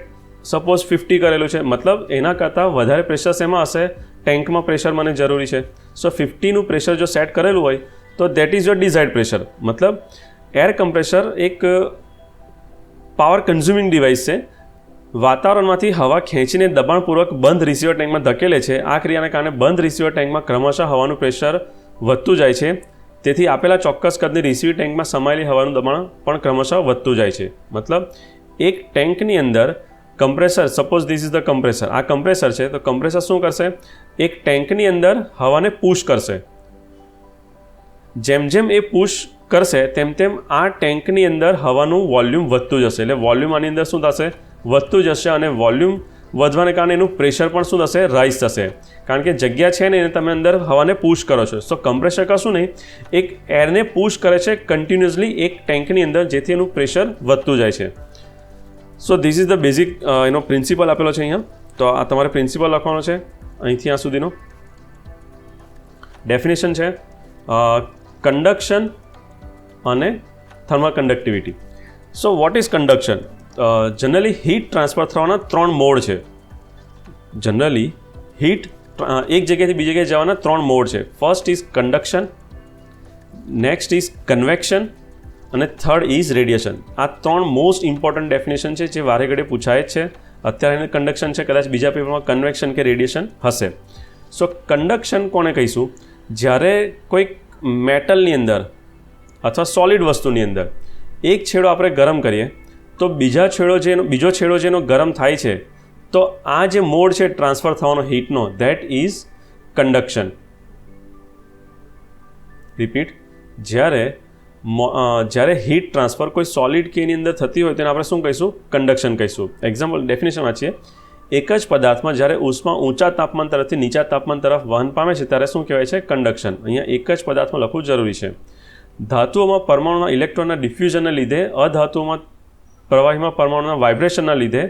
Speaker 1: સપોઝ 50 કરેલું છે, મતલબ એના કરતાં વધારે પ્રેશર શેમાં હશે? ટેન્કમાં પ્રેશર મને જરૂરી છે. સો 50નું પ્રેશર જો સેટ કરેલું હોય તો that is your desired pressure. મતલબ એર કમ્પ્રેસર એક પાવર કન્ઝ્યુમિંગ ડિવાઇસ છે. વાતાવરણમાંથી હવા ખેંચીને દબાણપૂર્વક બંધ રિસીવર ટેન્કમાં ધકેલે છે. આ ક્રિયાને કારણે બંધ રિસીવર ટેન્કમાં ક્રમશઃ હવાનું પ્રેશર વધતું જાય છે. તેથી આપેલા ચોક્કસ કદની રિસીવર ટેન્કમાં સમાયેલી હવાનું દબાણ પણ ક્રમશઃ વધતું જાય છે. મતલબ એક ટેન્કની અંદર compressor, suppose this is the compressor, આ કમ્પ્રેસર છે તો કમ્પ્રેસર શું કરશે? એક ટેન્કની અંદર હવાને પુશ કરશે. જેમ જેમ એ પુશ કરશે તેમ તેમ આ ટેન્કની અંદર હવાનું વોલ્યુમ વધતું જશે. એટલે વોલ્યુમ આની અંદર શું થશે? વધતું જશે. અને વોલ્યુમ વધવાને કારણે એનું પ્રેશર પણ શું થશે? રાઇઝ થશે. કારણ કે જગ્યા છે ને એને તમે અંદર હવાને પુશ કરો છો. સો કમ્પ્રેસર કશું નહીં, એક એરને પુશ કરે છે કન્ટિન્યુઅસલી એક ટેન્કની અંદર, જેથી એનું પ્રેશર વધતું જાય છે. So this is the basic એનો પ્રિન્સિપલ આપેલો છે અહીંયા. તો આ તમારે પ્રિન્સિપલ લખવાનો છે અહીંથી આ સુધીનો. ડેફિનેશન છે કન્ડક્શન અને thermal conductivity. So what is conduction? Generally heat transfer થવાના 3 મોડ છે. જનરલી હીટ એક જગ્યાએથી બીજી જગ્યાએ જવાના 3 મોડ છે. First is conduction, next is convection અને થર્ડ ઇઝ રેડિયેશન. આ 3 મોસ્ટ ઇમ્પોર્ટન્ટ ડેફિનેશન છે જે વારે ઘડે પૂછાય જ છે. અત્યારે કન્ડક્શન છે, કદાચ બીજા પેપરમાં કન્વેક્શન કે રેડિયેશન હશે. સો કન્ડક્શન કોને કહીશું? જ્યારે કોઈક મેટલની અંદર અથવા સોલિડ વસ્તુની અંદર એક છેડો આપણે ગરમ કરીએ તો બીજો છેડો જેનો ગરમ થાય છે, તો આ જે મોડ છે ટ્રાન્સફર થવાનો હીટનો, ધેટ ઇઝ કન્ડક્શન. રિપીટ, જ્યારે હીટ ટ્રાન્સફર કોઈ સોલિડ કે એની અંદર થતી હોય તેને આપણે શું કહીશું? કન્ડક્શન કહીશું. એક્ઝામ્પલ ડેફિનેશન વાંચીએ. એક જ પદાર્થમાં જ્યારે ઉષ્મા ઊંચા તાપમાન તરફથી નીચા તાપમાન તરફ વહન પામે છે ત્યારે શું કહેવાય છે? કન્ડક્શન. અહીંયા એક જ પદાર્થમાં લખવું જરૂરી છે. ધાતુઓમાં પરમાણુના ઇલેક્ટ્રોનના ડિફ્યુઝનના લીધે અધાતુઓમાં પ્રવાહીમાં પરમાણુના વાઇબ્રેશનના લીધે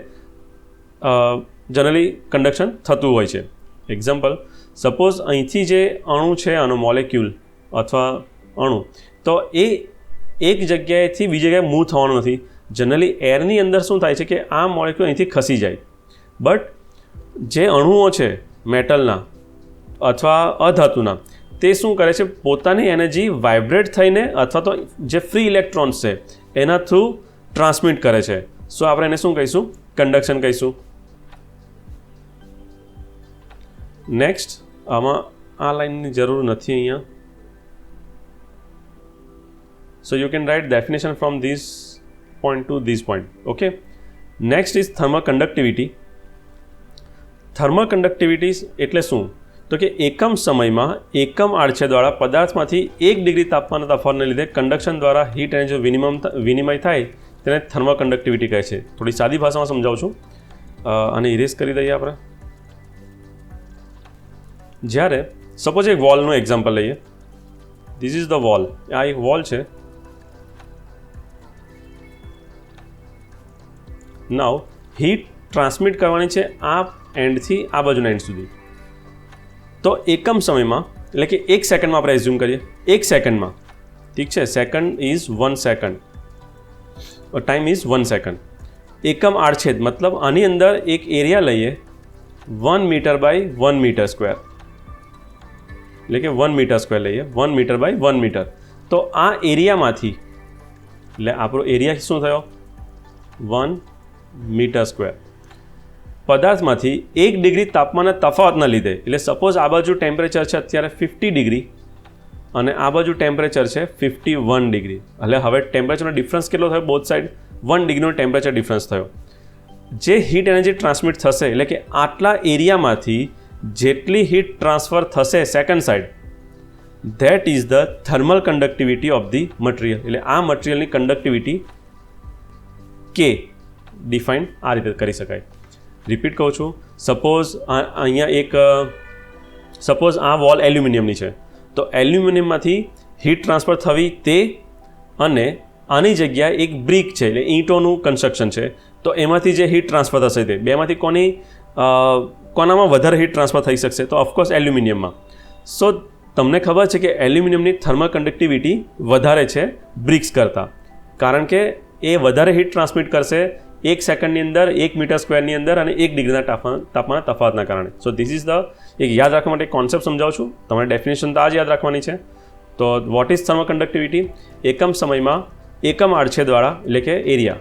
Speaker 1: જનરલી કન્ડક્શન થતું હોય છે. એક્ઝામ્પલ, સપોઝ અહીંથી જે અણુ છે, આનો મોલેક્યુલ અથવા અણુ, તો એ એક જગ્યાએથી બીજી જગ્યાએ મૂવ થવાનું નથી. જનરલી એરની અંદર શું થાય છે કે આ મોલેક્યુલ અહીંથી ખસી જાય, બટ જે અણુઓ છે મેટલના અથવા અધાતુના, તે શું કરે છે? પોતાની એનર્જી વાઇબ્રેટ થઈને અથવા તો જે ફ્રી ઇલેક્ટ્રોન્સ છે એના થ્રુ ટ્રાન્સમિટ કરે છે. સો આપણે એને શું કહીશું? કન્ડક્શન કહીશું. નેક્સ્ટ, આમાં આ લાઇનની જરૂર નથી અહીંયા. So you can write definition from this point two this point. Okay. Next is thermal conductivity. Thermal conductivity એટલે શું? તો કે એકમ સમયમાં એકમ આડછેદવાળા પદાર્થમાંથી 1 ડિગ્રી તાપમાનના તફાવતને લીધે કન્ડક્શન દ્વારા હીટ એનર્જી વિનિમય થાય તેને થર્મલ કન્ડક્ટિવિટી કહે છે. થોડી સાદી ભાષામાં સમજાવું છું. આને ઇરેઝ કરી દઈએ આપણે. જ્યારે સપોઝ એક વોલનું એક્ઝામ્પલ લઈએ. This is the wall. આ એક વોલ છે. નાઉ હીટ ટ્રાન્સમિટ કરવાની છે આ એન્ડથી આ બાજુના એન્ડ સુધી. તો એકમ સમયમાં, એટલે કે 1 સેકન્ડમાં આપણે એઝ્યુમ કરીએ, 1 સેકન્ડમાં, ઠીક છે, second is 1 second, time is 1 second. એકમ આડછેદ મતલબ આની અંદર એક એરિયા લઈએ 1 મીટર બાય 1 મીટર સ્ક્વેર, એટલે કે 1 મીટર સ્ક્વેર લઈએ, 1 મીટર બાય 1 મીટર. તો આ એરિયામાંથી, એટલે આપણો એરિયા શું થયો? 1 મીટર સ્ક્વેર. પદાર્થમાંથી 1 ડિગ્રી તાપમાનના તફાવતના લીધે, એટલે સપોઝ આ બાજુ ટેમ્પરેચર છે અત્યારે 50 ડિગ્રી અને આ બાજુ ટેમ્પરેચર છે 51 ડિગ્રી. એટલે હવે ટેમ્પરેચરનો ડિફરન્સ કેટલો થયો? બોથ સાઇડ 1 ડિગ્રીનો ટેમ્પરેચર ડિફરન્સ થયો. જે હીટ એનર્જી ટ્રાન્સમિટ થશે, એટલે કે આટલા એરિયામાંથી જેટલી હીટ ટ્રાન્સફર થશે second side, that is the thermal conductivity of the material. એટલે આ મટીરિયલની કન્ડક્ટિવિટી કે ડિફાઇન આ રીતે કરી શકાય. રિપીટ કહું છું. સપોઝ આ વોલ એલ્યુમિનિયમની છે, તો એલ્યુમિનિયમમાંથી હીટ ટ્રાન્સફર થવી તે, અને આની જગ્યાએ એક બ્રિક છે એટલે ઈંટોનું કન્સ્ટ્રક્શન છે, તો એમાંથી જે હીટ ટ્રાન્સફર થશે તે બેમાંથી કોનામાં વધારે હીટ ટ્રાન્સફર થઈ શકશે? તો ઓફકોર્સ એલ્યુમિનિયમમાં. સો તમને ખબર છે કે એલ્યુમિનિયમની થર્મલ કન્ડક્ટિવિટી વધારે છે બ્રિક્સ કરતાં, કારણ કે એ વધારે હીટ ટ્રાન્સમિટ કરશે 1 સેકન્ડની અંદર 1 મીટર સ્ક્વેરની અંદર અને 1 ડિગ્રીના તાપમાન તફાવતના કારણે. સો ધીસ ઇઝ ધ એક યાદ રાખવા માટે એક કોન્સેપ્ટ સમજાવું છું. તમારે ડેફિનેશન તો આ જ યાદ રાખવાની છે. તો વોટ ઇઝ થર્મલ કન્ડક્ટિવિટી? એકમ સમયમાં એકમ આડછેદવાળા એટલે કે એરિયા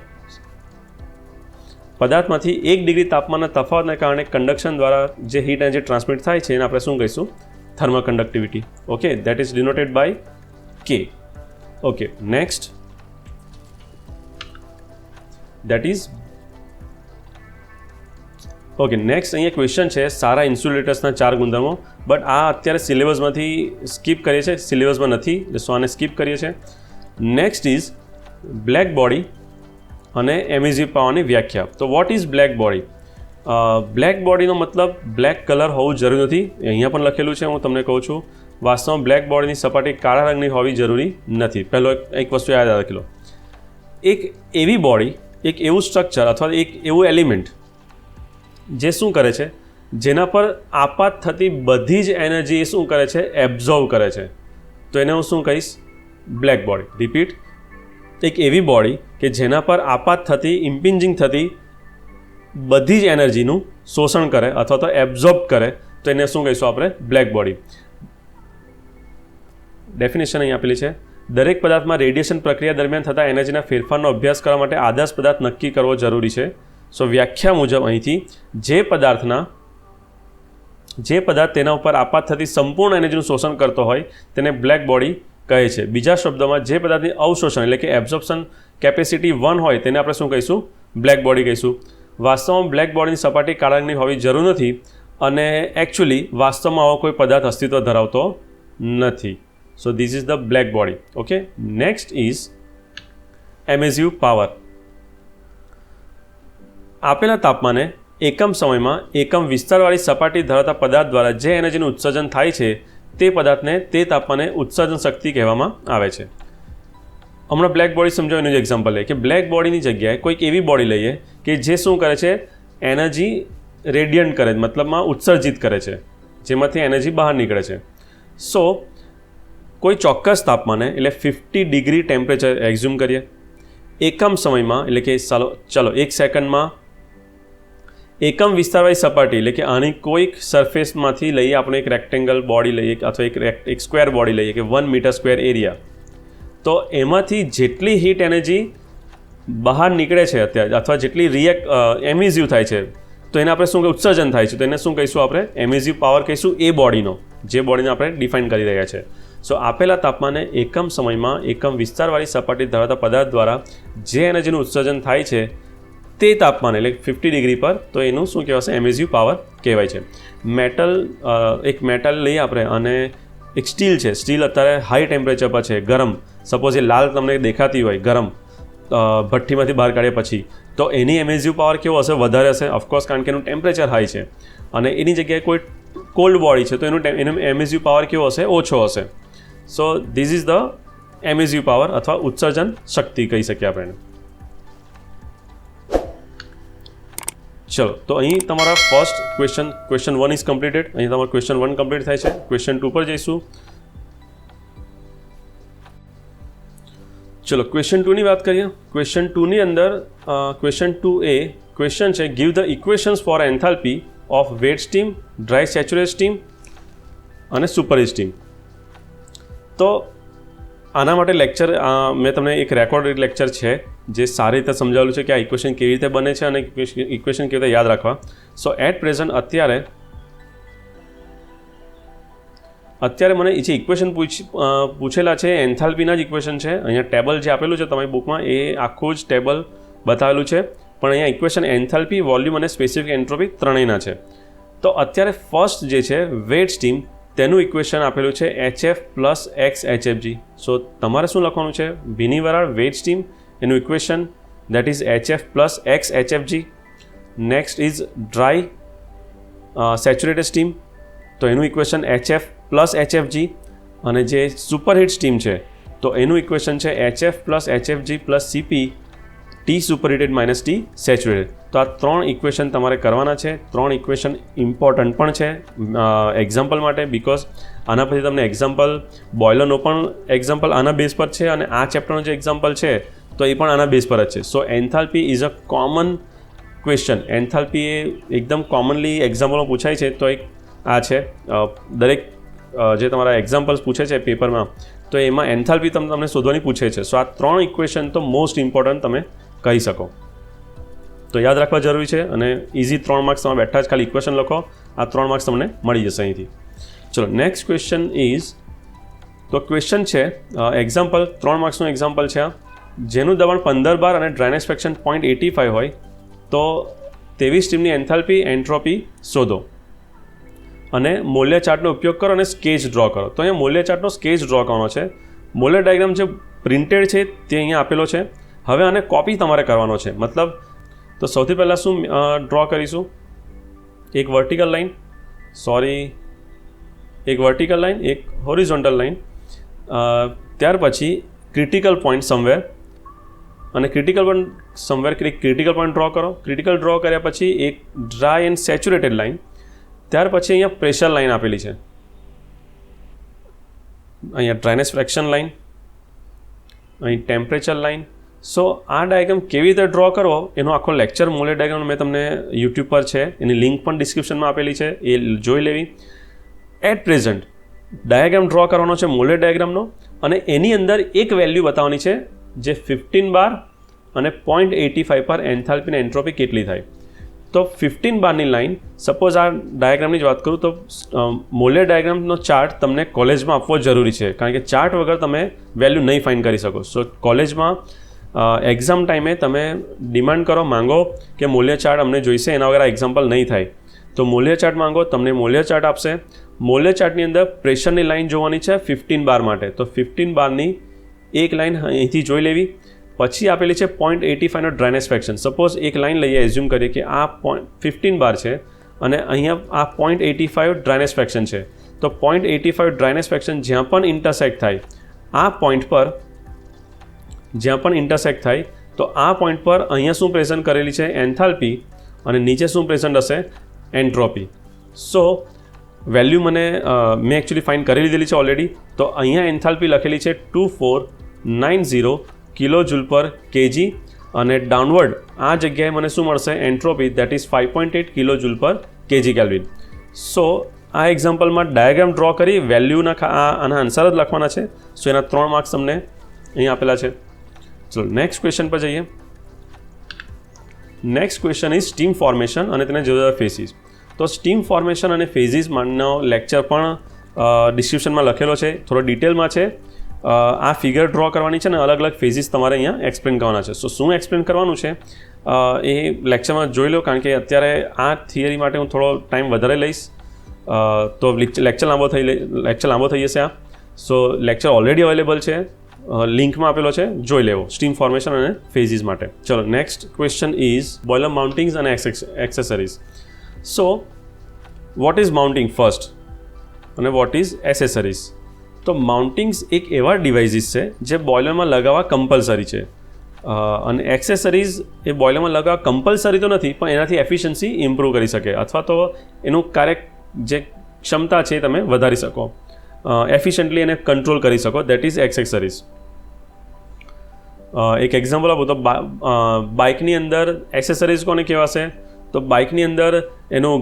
Speaker 1: પદાર્થમાંથી 1 ડિગ્રી તાપમાનના તફાવતને કારણે કંડક્શન દ્વારા જે હીટ એનર્જી ટ્રાન્સમિટ થાય છે એને આપણે શું કહીશું? Thermal conductivity. Okay, that is denoted by K. Okay, next that is okay next અહીંયા ક્વેશ્ચન છે સારા ઇન્સ્યુલેટર્સના 4 ગુણધર્મો, બટ આ અત્યારે સિલેબસમાંથી સ્કીપ કરીએ છીએ, સિલેબસમાં નથી, સો આને સ્કીપ કરીએ છીએ. નેક્સ્ટ ઇઝ બ્લેક બોડી અને એમિસિવ પાવરની વ્યાખ્યા. તો what is black body? Black બોડીનો મતલબ બ્લેક કલર હોવું જરૂરી નથી, અહીંયા પણ લખેલું છે, હું તમને કહું છું. વાસ્તવમાં બ્લેક બોડીની સપાટી કાળા રંગની હોવી જરૂરી નથી. પહેલો એક વસ્તુ યાદ રાખી લો, એક એવી બોડી, એક એવું સ્ટ્રક્ચર અથવા એક એવું એલિમેન્ટ જે શું કરે છે, જેના પર આપાત થતી બધી જ એનર્જી એ શું કરે છે? એબ્ઝોર્વ કરે છે. તો એને હું શું કહીશ? Black body. રિપીટ, એક એવી બોડી કે જેના પર આપાત થતી, ઇમ્પિંજિંગ થતી બધી જ એનર્જીનું શોષણ કરે અથવા તો એબ્ઝોર્બ કરે, તો એને શું કહીશું આપણે? Black body. ડેફિનેશન અહીં આપેલી છે. દરેક પદાર્થમાં રેડિયેશન પ્રક્રિયા દરમિયાન થતા એનર્જીના ફેરફારનો અભ્યાસ કરવા માટે આદર્શ પદાર્થ નક્કી કરવો જરૂરી છે. સો વ્યાખ્યા મુજબ અહીંથી જે પદાર્થ તેના ઉપર આપાત થતી સંપૂર્ણ એનર્જીનું શોષણ કરતો હોય તેને બ્લેક બોડી કહે છે. બીજા શબ્દોમાં જે પદાર્થની અવશોષણ એટલે કે એબ્ઝોર્પ્શન કેપેસિટી 1 હોય તેને આપણે શું કહીશું? બ્લેક બોડી કહીશું. વાસ્તવમાં બ્લેક બોડીની સપાટી કાળા રંગની હોવી જરૂર નથી અને એકચ્યુઅલી વાસ્તવમાં આવો કોઈ પદાર્થ અસ્તિત્વ ધરાવતો નથી. So this is the black body. Okay, next is emissive power. આપેલા તાપમાને એકમ સમયમાં એકમ વિસ્તારવાળી સપાટી ધરાવતા પદાર્થ દ્વારા જે એનર્જીનું ઉત્સર્જન થાય છે તે પદાર્થને તે તાપમાને ઉત્સર્જન શક્તિ કહેવામાં આવે છે. હમણાં બ્લેક બોડી સમજો એનું જ એક્ઝામ્પલ લઈએ કે બ્લેક બોડીની જગ્યાએ કોઈક એવી બોડી લઈએ કે જે શું કરે છે? એનર્જી રેડિયન્ટ કરે, મતલબમાં ઉત્સર્જિત કરે છે, જેમાંથી એનર્જી બહાર નીકળે છે. સો કોઈ ચોક્કસ તાપમાને એટલે 50 ડિગ્રી ટેમ્પરેચર એક્ઝ્યુમ કરીએ, એકમ સમયમાં એટલે કે ચલો 1 સેકન્ડમાં એકમ વિસ્તારવાળી સપાટી એટલે કે આની કોઈક સરફેસમાંથી લઈએ આપણે એક રેક્ટેંગલ બોડી લઈએ અથવા એક સ્ક્વેર બોડી લઈએ કે 1 મીટર સ્ક્વેર એરિયા, તો એમાંથી જેટલી હીટ એનર્જી બહાર નીકળે છે અત્યારે અથવા જેટલી એમિસિવ થાય છે તો એને આપણે શું ઉત્સર્જન થાય છે તો એને શું કહીશું? આપણે એમિસિવ પાવર કહીશું એ બોડીનો, જે બોડીને આપણે ડિફાઇન કરી રહ્યા છે. સો આપેલા તાપમાને એકમ સમયમાં એકમ વિસ્તારવાળી સપાટી ધરાવતા પદાર્થ દ્વારા જે એનર્જીનું ઉત્સર્જન થાય છે તે તાપમાન એટલે 50 ડિગ્રી પર, તો એનું શું કહેવાશે? એમિસિવ પાવર કહેવાય છે. એક મેટલ લઈએ આપણે અને એક સ્ટીલ છે, સ્ટીલ અત્યારે હાઈ ટેમ્પરેચર પર છે, ગરમ, સપોઝ એ લાલ તમને દેખાતી હોય ગરમ ભઠ્ઠીમાંથી બહાર કાઢ્યા પછી, તો એની એમિસિવ પાવર કેવો હશે? વધારે હશે ઓફકોર્સ, કારણ કે એનું ટેમ્પરેચર હાઈ છે. અને એની જગ્યાએ કોઈ કોલ્ડ બોડી છે તો એનું એમિસિવ પાવર કેવો હશે? ઓછો હશે. So this is the emissive power અથવા ઉત્સર્જન શક્તિ કહી શકીએ આપણે. ચલો, તો અહીં તમારા ફર્સ્ટ ક્વેશ્ચન 1 ઇઝ કમ્પ્લીટેડ. અહીં તમારું ક્વેશ્ચન 1 કમ્પ્લીટ થાય છે. ક્વેશ્ચન 2 પર જઈશું. ચલો, ક્વેશ્ચન 2ની વાત કરીએ. ક્વેશ્ચન 2ની અંદર ક્વેશ્ચન 2A ક્વેશ્ચન છે give the equations for enthalpy of wet steam, dry saturated steam અને સુપરહીટ સ્ટીમ. તો આના માટે લેક્ચર મેં તમને એક રેકોર્ડેડ લેક્ચર છે જે સારી રીતે સમજાવેલું છે કે આ ઇક્વેશન કેવી રીતે બને છે અને ઇક્વેશન કેવી રીતે યાદ રાખવા. સો એટ પ્રેઝન્ટ અત્યારે મને જે ઇક્વેશન પૂછેલા છે એન્થાલ્પીના જ ઇક્વેશન છે. અહીંયા ટેબલ જે આપેલું છે તમારી બુકમાં એ આખું જ ટેબલ બતાવેલું છે, પણ અહીંયા ઇક્વેશન એન્થાલ્પી, વોલ્યુમ અને સ્પેસિફિક એન્ટ્રોપી ત્રણેયના છે. તો અત્યારે ફર્સ્ટ જે છે વેટ સ્ટીમ, તેનું ઇક્વેશન આપેલું છે HF પ્લસ XHFG. સો તમારે શું લખવાનું છે? ભીની વરાળ વેટ સ્ટીમ, એનું equation that is HF plus XHFG. Next is dry saturated steam, તો એનું ઇક્વેશન HF પ્લસ HFG. અને જે સુપરહીટ સ્ટીમ છે તો એનું ઇક્વેશન છે HF plus HFG plus CP T superheated minus T saturated. તો આ 3 ઇક્વેશન તમારે કરવાના છે. 3 ઇક્વેશન ઇમ્પોર્ટન્ટ પણ છે એક્ઝામ્પલ માટે, બિકોઝ આના પછી તમને એક્ઝામ્પલ બોઇલરનો પણ એક્ઝામ્પલ આના બેઝ પર છે અને આ ચેપ્ટરનો જે એક્ઝામ્પલ છે તો એ પણ આના બેઝ પર જ છે. So enthalpy is a common question. Enthalpy એ એકદમ કોમનલી એક્ઝામ્પલમાં પૂછાય છે. તો એક આ છે દરેક જે તમારા એક્ઝામ્પલ્સ પૂછે છે પેપરમાં, તો એમાં એન્થાલ્પી તમને શોધવાની પૂછે છે. સો આ 3 ઇક્વેશન તો મોસ્ટ ઇમ્પોર્ટન્ટ તમે કહી શકો. તો યાદ રાખવા જરૂરી છે અને ઇઝી 3 માર્ક્સ તમે બેઠા જ ખાલી ઇક્વેશન લખો, આ 3 માર્ક્સ તમને મળી જશે અહીંથી. ચલો નેક્સ્ટ ક્વેશ્ચન ઇઝ, તો ક્વેશ્ચન છે એક્ઝામ્પલ 3 માર્ક્સનું એક્ઝામ્પલ છે આ, જેનું દબાણ 15 બાર અને ડ્રાયનેસ ફ્રેક્શન 0.85 હોય તો તેવી સ્ટીમની એન્થાલ્પી એન્ટ્રોપી શોધો અને મોલ્ય ચાર્ટનો ઉપયોગ કરો અને સ્કેચ ડ્રો કરો. તો અહીંયા મોલ્ય ચાર્ટનો સ્કેચ ડ્રો કરવાનો છે. મોલ્ય ડાયાગ્રામ જે પ્રિન્ટેડ છે તે અહીંયા આપેલો છે. હવે આને કોપી તમારે કરવાનો છે. મતલબ તો સૌથી પહેલાં શું ડ્રો કરીશું, એક વર્ટિકલ લાઇન, એક વર્ટિકલ લાઇન, એક હોરિઝોન્ટલ લાઇન, ત્યાર પછી ક્રિટિકલ પોઈન્ટ સમવેર, અને ક્રિટિકલ પોઈન્ટ ડ્રો કરો. ક્રિટિકલ ડ્રો કર્યા પછી એક ડ્રાય એન્ડ સેચ્યુરેટેડ લાઇન, ત્યાર પછી અહીંયા પ્રેશર લાઇન આપેલી છે, અહીંયા ડ્રાયનેસ ફ્રેક્શન લાઇન, અહીં ટેમ્પરેચર લાઇન. સો આ ડાયાગ્રામ કેવી રીતે ડ્રો કરવો એનો આખો લેક્ચર મોલ્ય ડાયાગ્રામ મેં તમને યુટ્યુબ પર છે, એની લિંક પણ ડિસ્ક્રિપ્શનમાં આપેલી છે, એ જોઈ લેવી. એટ પ્રેઝન્ટ ડાયાગ્રામ ડ્રો કરવાનો છે મોલ્ય ડાયાગ્રામનો, અને એની અંદર એક વેલ્યુ બતાવવાની છે જે 15 બાર અને 0.85 પર એન્થાલ્પી અને એન્ટ્રોપી કેટલી થાય. તો 15 બારની લાઇન, સપોઝ આ ડાયાગ્રામની જ વાત કરું તો મોલ્ય ડાયાગ્રામનો ચાર્ટ તમને કોલેજમાં આપવો જરૂરી છે, કારણ કે ચાર્ટ વગર તમે વેલ્યુ નહીં ફાઇન્ડ કરી શકો. સો કોલેજમાં એક્ઝામ ટાઈમે તમે ડિમાન્ડ કરો, માંગો કે મોલ્ય ચાર્ટ અમને જોઈશે, એના વગર આ એક્ઝામ્પલ નહીં થાય. તો મોલ્ય ચાર્ટ માંગો, તમને મોલ્ય ચાર્ટ આપશે. મોલ્ય ચાર્ટની અંદર પ્રેશરની લાઇન જોવાની છે 15 બાર માટે. તો 15 બારની એક લાઇન અહીંથી જોઈ લેવી. પછી આપેલી છે 0.85નો ડ્રાયનેસ ફ્રેક્શન. સપોઝ એક લાઇન લઈએ, એઝ્યુમ કરીએ કે આ 15 બાર છે અને અહીંયા આ 0.85 ડ્રાયનેસ ફ્રેક્શન છે. તો 0.85 ડ્રાયનેસ ફ્રેક્શન જ્યાં પણ ઇન્ટરસેક્ટ થાય, આ પોઈન્ટ પર જ્યાં પણ ઇન્ટરસેક્ટ થાય, તો આ પોઈન્ટ પર અહીંયા શું પ્રેઝન્ટ કરેલી છે, એન્થાલ્પી, અને નીચે શું પ્રેઝન્ટ હશે, એન્ટ્રોપી. સો વેલ્યુ મેં એકચ્યુઅલી ફાઇન્ડ કરી લીધેલી છે ઓલરેડી. તો અહીંયા એન્થાલ્પી લખેલી છે 2490 કિલો જૂલ પર કેજી, અને ડાઉનવર્ડ આ જગ્યાએ મને શું મળશે, entropy, that is 5.8 kilo joule પર કેજી કેલ્વિન. સો આ એક્ઝામ્પલમાં ડાયાગ્રામ ડ્રો કરી વેલ્યુના આના આન્સર જ લખવાના છે. સો એના 3 માર્ક્સ તમને અહીં આપેલા છે. ચલો નેક્સ્ટ ક્વેશ્ચન પર જઈએ. Next question is steam formation અને તેના જુદા જુદા ફેઝિસ. તો સ્ટીમ ફોર્મેશન અને ફેઝિસ માંડનો લેક્ચર પણ ડિસ્ક્રિપ્શનમાં લખેલો છે, થોડો ડિટેલમાં છે. આ ફિગર ડ્રો કરવાની છે ને અલગ અલગ ફેઝિસ તમારે અહીંયા એક્સપ્લેન કરવાના છે. સો શું એક્સપ્લેન કરવાનું છે એ લેક્ચરમાં જોઈ લો, કારણ કે અત્યારે આ થિયરી માટે હું થોડો ટાઈમ વધારે લઈશ તો લેક્ચર લાંબો થઈ જશે આ. સો લેક્ચર ઓલરેડી અવેલેબલ છે, લિંકમાં આપેલો છે, જોઈ લેવો સ્ટીમ ફોર્મેશન અને ફેઝિસ માટે. ચલો નેક્સ્ટ ક્વેશ્ચન ઇઝ બોઇલર માઉન્ટિંગ્સ અને accessories. So what is mounting first અને વોટ ઇઝ એસેસરીઝ. તો માઉન્ટિંગ્સ એક એવા ડિવાઇસીસ છે જે બોઇલરમાં લગાવવા કમ્પલસરી છે, અને એક્સેસરીઝ એ બોઇલરમાં લગાવવા કમ્પલસરી તો નથી, પણ એનાથી એફિશિયન્સી ઇમ્પ્રૂવ કરી શકે અથવા તો એનું જે ક્ષમતા છે તમે વધારી શકો, એફિશિયન્ટલી એને કંટ્રોલ કરી શકો, દેટ ઇઝ એક્સેસરીઝ. એક એક્ઝામ્પલ આપું તો બાઇકની અંદર એક્સેસરીઝ કોને કહેવાશે, તો બાઇકની અંદર એનું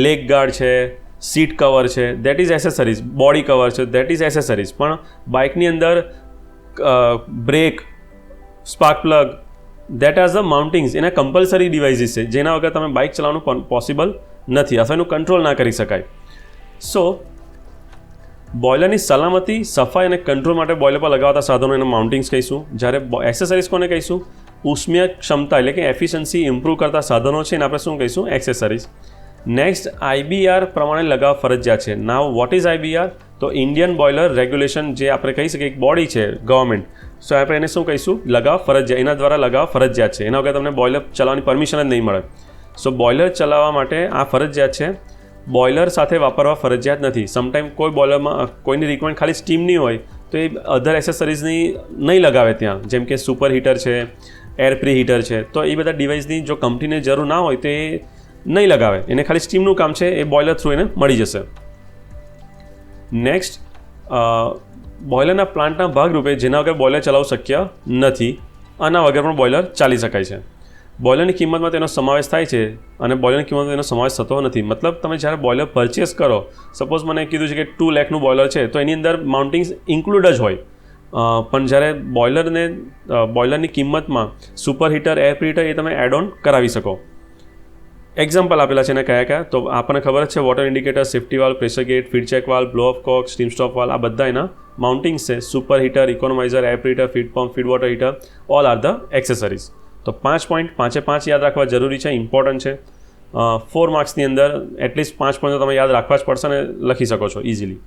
Speaker 1: લેગ ગાર્ડ છે, સીટ કવર છે, that is accessories. Body cover છે, દેટ ઇઝ એસેસરીઝ. પણ બાઇકની અંદર brake, spark plug, that are the mountings, એના કમ્પલસરી ડિવાઇસીસ છે જેના વગર તમે બાઇક ચલાવવાનું પોસિબલ નથી અથવા એનું કંટ્રોલ ના કરી શકાય. સો બોઇલરની સલામતી, સફાઈ અને કંટ્રોલ માટે બોઇલર પર લગાવતા સાધનો એના માઉન્ટિંગ્સ કહીશું. જ્યારે એક્સેસરીઝ કોને કહીશું, ઉષ્મીય ક્ષમતા એટલે કે એફિશિયન્સી ઇમ્પ્રૂવ કરતા સાધનો છે એને આપણે શું કહીશું, એક્સેસરીઝ. નેક્સ્ટ IBR પ્રમાણે લગાવવા ફરજિયાત છે. નાવ વોટ ઇઝ IBR, તો ઇન્ડિયન બોઇલર રેગ્યુલેશન, જે આપણે કહી શકીએ એક બોડી છે ગવર્મેન્ટ, સો આપણે એને શું કહીશું, લગાવવા ફરજિયાત, એના દ્વારા લગાવવા ફરજિયાત છે. એના વગર તમને બોઇલર ચલાવવાની પરમિશન જ નહીં મળે. સો બોઇલર ચલાવવા માટે આ ફરજિયાત છે, બોઇલર સાથે વાપરવા ફરજિયાત નથી. સમટાઈમ કોઈ બોઇલરમાં કોઈની રિક્વાયરમેન્ટ ખાલી સ્ટીમની હોય તો એ અધર એસેસરીઝની નહીં લગાવે ત્યાં, જેમ કે સુપર હીટર છે, એર પ્રી હીટર છે, તો એ બધા ડિવાઇસની જો કંપનીને જરૂર ના હોય તો એ નહીં લગાવે, એને ખાલી સ્ટીમનું કામ છે, એ બોઇલર થ્રુ એને મળી જશે. નેક્સ્ટ, બોઇલરના પ્લાન્ટના ભાગરૂપે જેના વગર બોઇલર ચલાવવું શક્ય નથી, આના વગર પણ બોઇલર ચાલી શકાય છે. બોઇલરની કિંમતમાં તેનો સમાવેશ થાય છે અને બોઇલરની કિંમતમાં તેનો સમાવેશ થતો નથી. મતલબ તમે જ્યારે બોઇલર પરચેસ કરો, સપોઝ મને કીધું છે કે 2 લાખનું બોઇલર છે, તો એની અંદર માઉન્ટિંગ્સ ઇન્ક્લુડ જ હોય, પણ જ્યારે બોઇલરની કિંમતમાં super heater, air pre heater એ તમે એડ ઓન કરાવી શકો. એક્ઝામ્પલ આપેલા છે એને કયા, તો આપણને ખબર જ છે, water indicator, safety valve, pressure gate, feed check valve, blow off cock, steam stop valve, આ બધા એના માઉન્ટિંગ્સ છે. Super heater, economiser, air pre heater, feed pump, feed water heater, all are the accessories. તો 5 પોઈન્ટ, 5 યાદ રાખવા જરૂરી છે, ઇમ્પોર્ટન્ટ છે. 4 માર્ક્સની અંદર એટલીસ્ટ 5 પોઈન્ટ તો તમે યાદ રાખવા જ પડશે અને લખી શકો છો ઇઝીલી.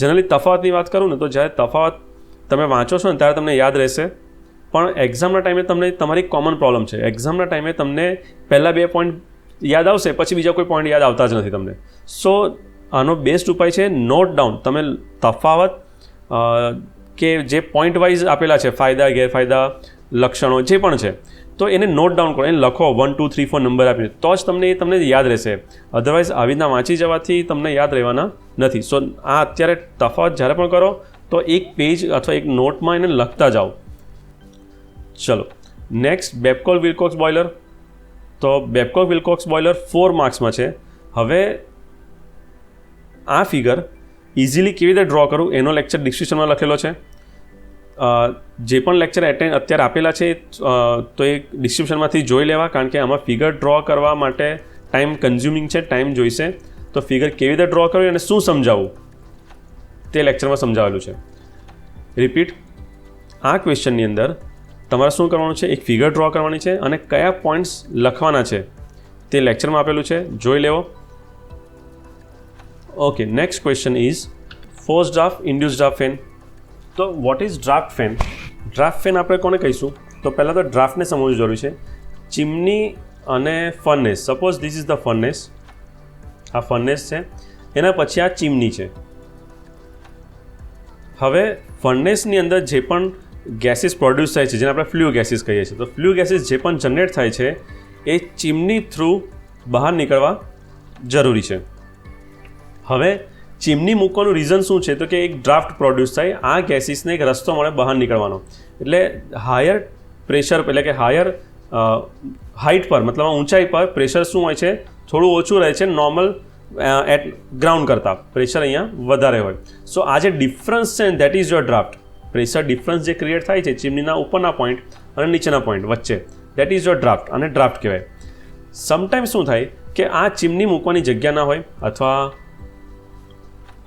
Speaker 1: જનરલી તફાવતની વાત કરું ને, તો જ્યારે તફાવત તમે વાંચો છો ને ત્યારે તમને યાદ રહેશે, પણ એક્ઝામના ટાઈમે તમને તમારી કોમન પ્રોબ્લેમ છે. એક્ઝામના ટાઈમે તમને પહેલાં 2 પોઈન્ટ યાદ આવશે, પછી બીજા કોઈ પોઈન્ટ યાદ આવતા જ નથી તમને. સો આનો બેસ્ટ ઉપાય છે નોટ ડાઉન. તમે તફાવત કે જે પોઈન્ટ વાઇઝ આપેલા છે, ફાયદા, ગેરફાયદા, લક્ષણો જે પણ છે, તો એને નોટ ડાઉન કરો, એને લખો 1 2 3 4 નંબર આપીને, તો જ તમને યાદ રહેશે. અધરવાઇઝ આવી રીતના વાંચી જવાથી તમને યાદ રહેવાના નથી. સો આ અત્યારે તફાવત જ્યારે પણ કરો તો એક પેજ અથવા એક નોટમાં એને લખતા જાઓ. ચલો નેક્સ્ટ, બેબકોક વિલ્કોક્સ બોઇલર. તો બેબકોક વિલ્કોક્સ બોઇલર 4 માર્ક્સમાં છે. હવે આ ફિગર ઇઝીલી કેવી રીતે ડ્રો કરું એનો લેક્ચર ડિસ્ક્રિપ્શનમાં લખેલો છે. જે પણ લેક્ચર અત્યારે આપેલા છે તો એ ડિસ્ક્રિપ્શનમાંથી જોઈ લેવા, કારણ કે આમાં ફિગર ડ્રો કરવા માટે ટાઈમ કન્ઝ્યુમિંગ છે, ટાઈમ જોઈશે. તો ફિગર કેવી રીતે ડ્રો કરવી અને શું સમજાવવું તે લેક્ચરમાં સમજાવેલું છે. રિપીટ, આ ક્વેશ્ચનની અંદર તમારે શું કરવાનું છે, એક ફિગર ડ્રો કરવાની છે અને કયા પોઈન્ટ્સ લખવાના છે તે લેક્ચરમાં આપેલું છે, જોઈ લેવો. Okay, next question is force draft, induce draft fan. તો what is draft fan? Draft fan આપણે કોને કહીશું? તો પહેલાં તો ડ્રાફ્ટને સમજવું જરૂરી છે. ચીમની અને furnace, suppose this is the furnace, આ ફર્નેસ છે, એના પછી આ ચીમની છે. હવે ફર્નેસની અંદર જે પણ ગેસીસ પ્રોડ્યુસ થાય છે, જેને આપણે ફ્લ્યુ ગેસીસ કહીએ છીએ, તો ફ્લ્યુ ગેસીસ જે પણ જનરેટ થાય છે એ ચીમની થ્રુ બહાર નીકળવા જરૂરી છે. હવે ચીમની મૂકવાનું રીઝન શું છે? તો કે એક ડ્રાફ્ટ પ્રોડ્યુસ થાય, આ ગેસીસને એક રસ્તો મળે બહાર નીકળવાનો. એટલે હાયર પ્રેશર, એટલે કે હાયર હાઇટ પર, મતલબ ઊંચાઈ પર પ્રેશર શું હોય છે, થોડું ઓછું રહે છે નોર્મલ એટ ગ્રાઉન્ડ કરતાં. પ્રેશર અહીંયા વધારે હોય. સો આ જે ડિફરન્સ છે that is your draft. Pressure difference જે ક્રિએટ થાય છે ચીમનીના ઉપરના પોઈન્ટ અને નીચેના પોઈન્ટ વચ્ચે, દેટ ઇઝ યોર ડ્રાફ્ટ, અને ડ્રાફ્ટ કહેવાય. સમટાઈમ શું થાય કે આ ચીમની મૂકવાની જગ્યા ના હોય અથવા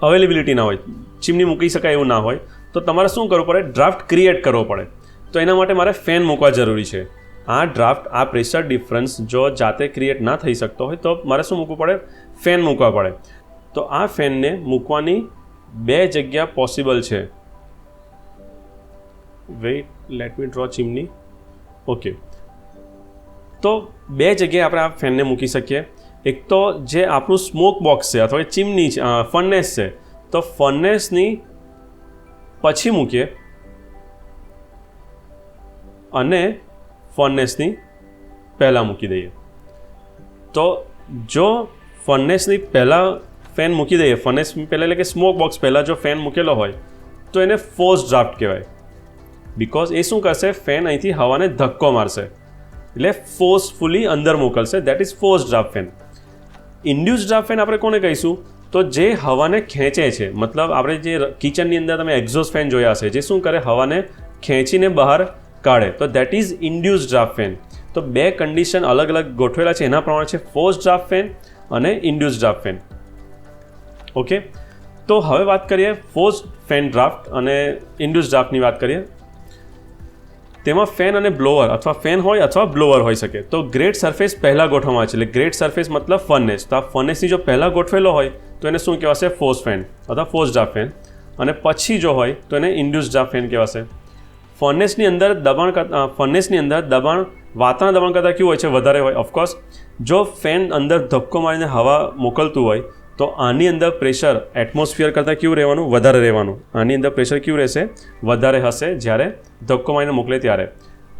Speaker 1: અવેલેબિલિટી ના હોય, ચીમની મૂકી શકાય એવું ના હોય, તો તમારે શું કરવું પડે? ડ્રાફ્ટ ક્રિએટ કરવો પડે. તો એના માટે મારે ફેન મૂકવા જરૂરી છે. આ ડ્રાફ્ટ, આ પ્રેશર ડિફરન્સ જો જાતે ક્રિએટ ના થઈ શકતો હોય તો મારે શું મૂકવું પડે? ફેન મૂકવા પડે. તો આ ફેનને મૂકવાની 2 જગ્યા પોસિબલ છે. Wait, let me draw chimney. Okay, તો 2 જગ્યાએ આપણે આ ફેનને મૂકી શકીએ. એક તો જે આપણું સ્મોક બોક્સ છે અથવા ચીમની છે, ફર્નેસ છે, તો ફર્નેસની પછી મૂકીએ અને ફર્નેસની પહેલાં મૂકી દઈએ. તો જો ફર્નેસની પહેલાં ફેન મૂકી દઈએ, ફર્નેસ પહેલાં એટલે કે સ્મોક બોક્સ પહેલાં જો ફેન મૂકેલો હોય તો એને ફોર્સ ડ્રાફ્ટ કહેવાય. બિકોઝ એ શું કરશે? ફેન અહીંથી હવાને ધક્કો મારશે, એટલે ફોર્સફુલી અંદર મોકલશે. That is force draft fan. Induce draft fan આપણે કોને કહીશું? તો જે હવાને ખેંચે છે. મતલબ આપણે જે કિચનની અંદર તમે એક્ઝોસ્ટ ફેન જોયા હશે, જે શું કરે? હવાને ખેંચીને બહાર કાઢે. તો that is induce draft fan. તો 2 કન્ડિશન અલગ અલગ ગોઠવેલા છે, એના પ્રમાણે છે ફોર્સ ડ્રાફ્ટ ફેન અને ઇન્ડ્યુસ ડ્રાફ્ટ ફેન. ઓકે, તો હવે વાત કરીએ ફોર્સ ફેન ડ્રાફ્ટ અને ઇન્ડ્યુસ ડ્રાફ્ટની વાત કરીએ. તેમાં ફેન અને બ્લોઅર, અથવા ફેન હોય અથવા બ્લોઅર હોઈ શકે. તો ગ્રેટ સરફેસ પહેલાં ગોઠવવામાં આવે છે, એટલે ગ્રેટ સરફેસ મતલબ ફર્નેસ. તો આ ફર્નેસની જો પહેલાં ગોઠવેલો હોય તો એને શું કહેવાશે? ફોર્સ ફેન અથવા ફોર્સ ડ્રાફ્ટ ફેન. અને પછી જો હોય તો એને ઇન્ડ્યુસ ડ્રાફ્ટ ફેન કહેવાશે. ફર્નેસની અંદર દબાણ વાતાવરણ દબાણ કરતાં કેવું હોય છે? વધારે હોય. ઓફકોર્સ જો ફેન અંદર ધક્કો મારીને હવા મોકલતું હોય તો આની અંદર પ્રેશર એટમોસ્ફિયર કરતાં કેવું રહેવાનું? વધારે રહેવાનું. આની અંદર પ્રેશર કેવું રહેશે? વધારે હશે જ્યારે ધક્કો મારીને મોકલે ત્યારે.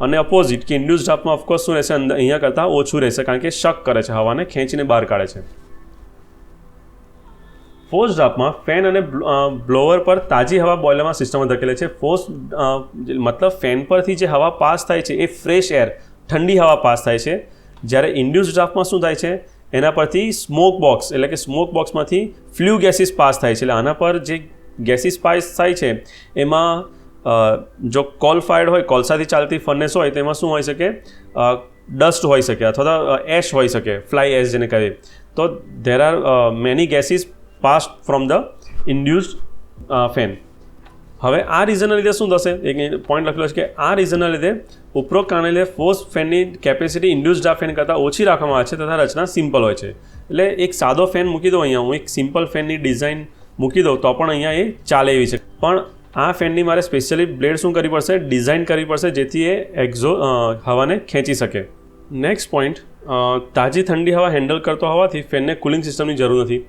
Speaker 1: અને અપોઝિટ કે ઇન્ડ્યુસ ડ્રાફ્ટમાં ઓફકોર્સ શું રહેશે, અહીંયા કરતાં ઓછું રહેશે કારણ કે શક કરે છે, હવાને ખેંચીને બહાર કાઢે છે. ફોર્સ ડ્રાફ્ટમાં ફેન અને બ્લોવર પર તાજી હવા બોઇલરમાં સિસ્ટમમાં ધકેલે છે. ફોર્સ મતલબ ફેન પરથી જે હવા પાસ થાય છે એ ફ્રેશ એર, ઠંડી હવા પાસ થાય છે. જ્યારે ઇન્ડ્યુસ ડ્રાફ્ટમાં શું થાય છે, એના પરથી સ્મોક બોક્સ એટલે કે સ્મોક બોક્સમાંથી ફ્લ્યુ ગેસીસ પાસ થાય છે. એટલે આના પર જે ગેસીસ પાસ થાય છે એમાં જો કોલ ફાયર્ડ હોય, કોલસાથી ચાલતી ફર્નેસ હોય તો એમાં શું હોઈ શકે, ડસ્ટ હોઈ શકે અથવા તો એશ હોઈ શકે, ફ્લાય એશ જેને કહીએ. તો there are many gases pass from the induced fan. હવે આ રીઝનના લીધે શું થશે, એક પોઈન્ટ લખેલો છે કે આ રીઝનના લીધે ઉપરોક્ત કારણે લીધે ફોર્સ ફેનની કેપેસિટી ઇન્ડ્યુસ ડ્રાફ્ટ ફેન કરતાં ઓછી રાખવામાં આવે છે તથા રચના સિમ્પલ હોય છે. એટલે એક સાદો ફેન મૂકી દો અહીંયા, હું એક સિમ્પલ ફેનની ડિઝાઇન મૂકી દઉં તો પણ અહીંયા એ ચાલે એવી છે. પણ આ ફેનની મારે સ્પેશિયલી બ્લેડ શું કરવી પડશે, ડિઝાઇન કરવી પડશે જેથી એ હવાને ખેંચી શકે. નેક્સ્ટ પોઈન્ટ, તાજી ઠંડી હવા હેન્ડલ કરતો હોવાથી ફેનને કુલિંગ સિસ્ટમની જરૂર નથી.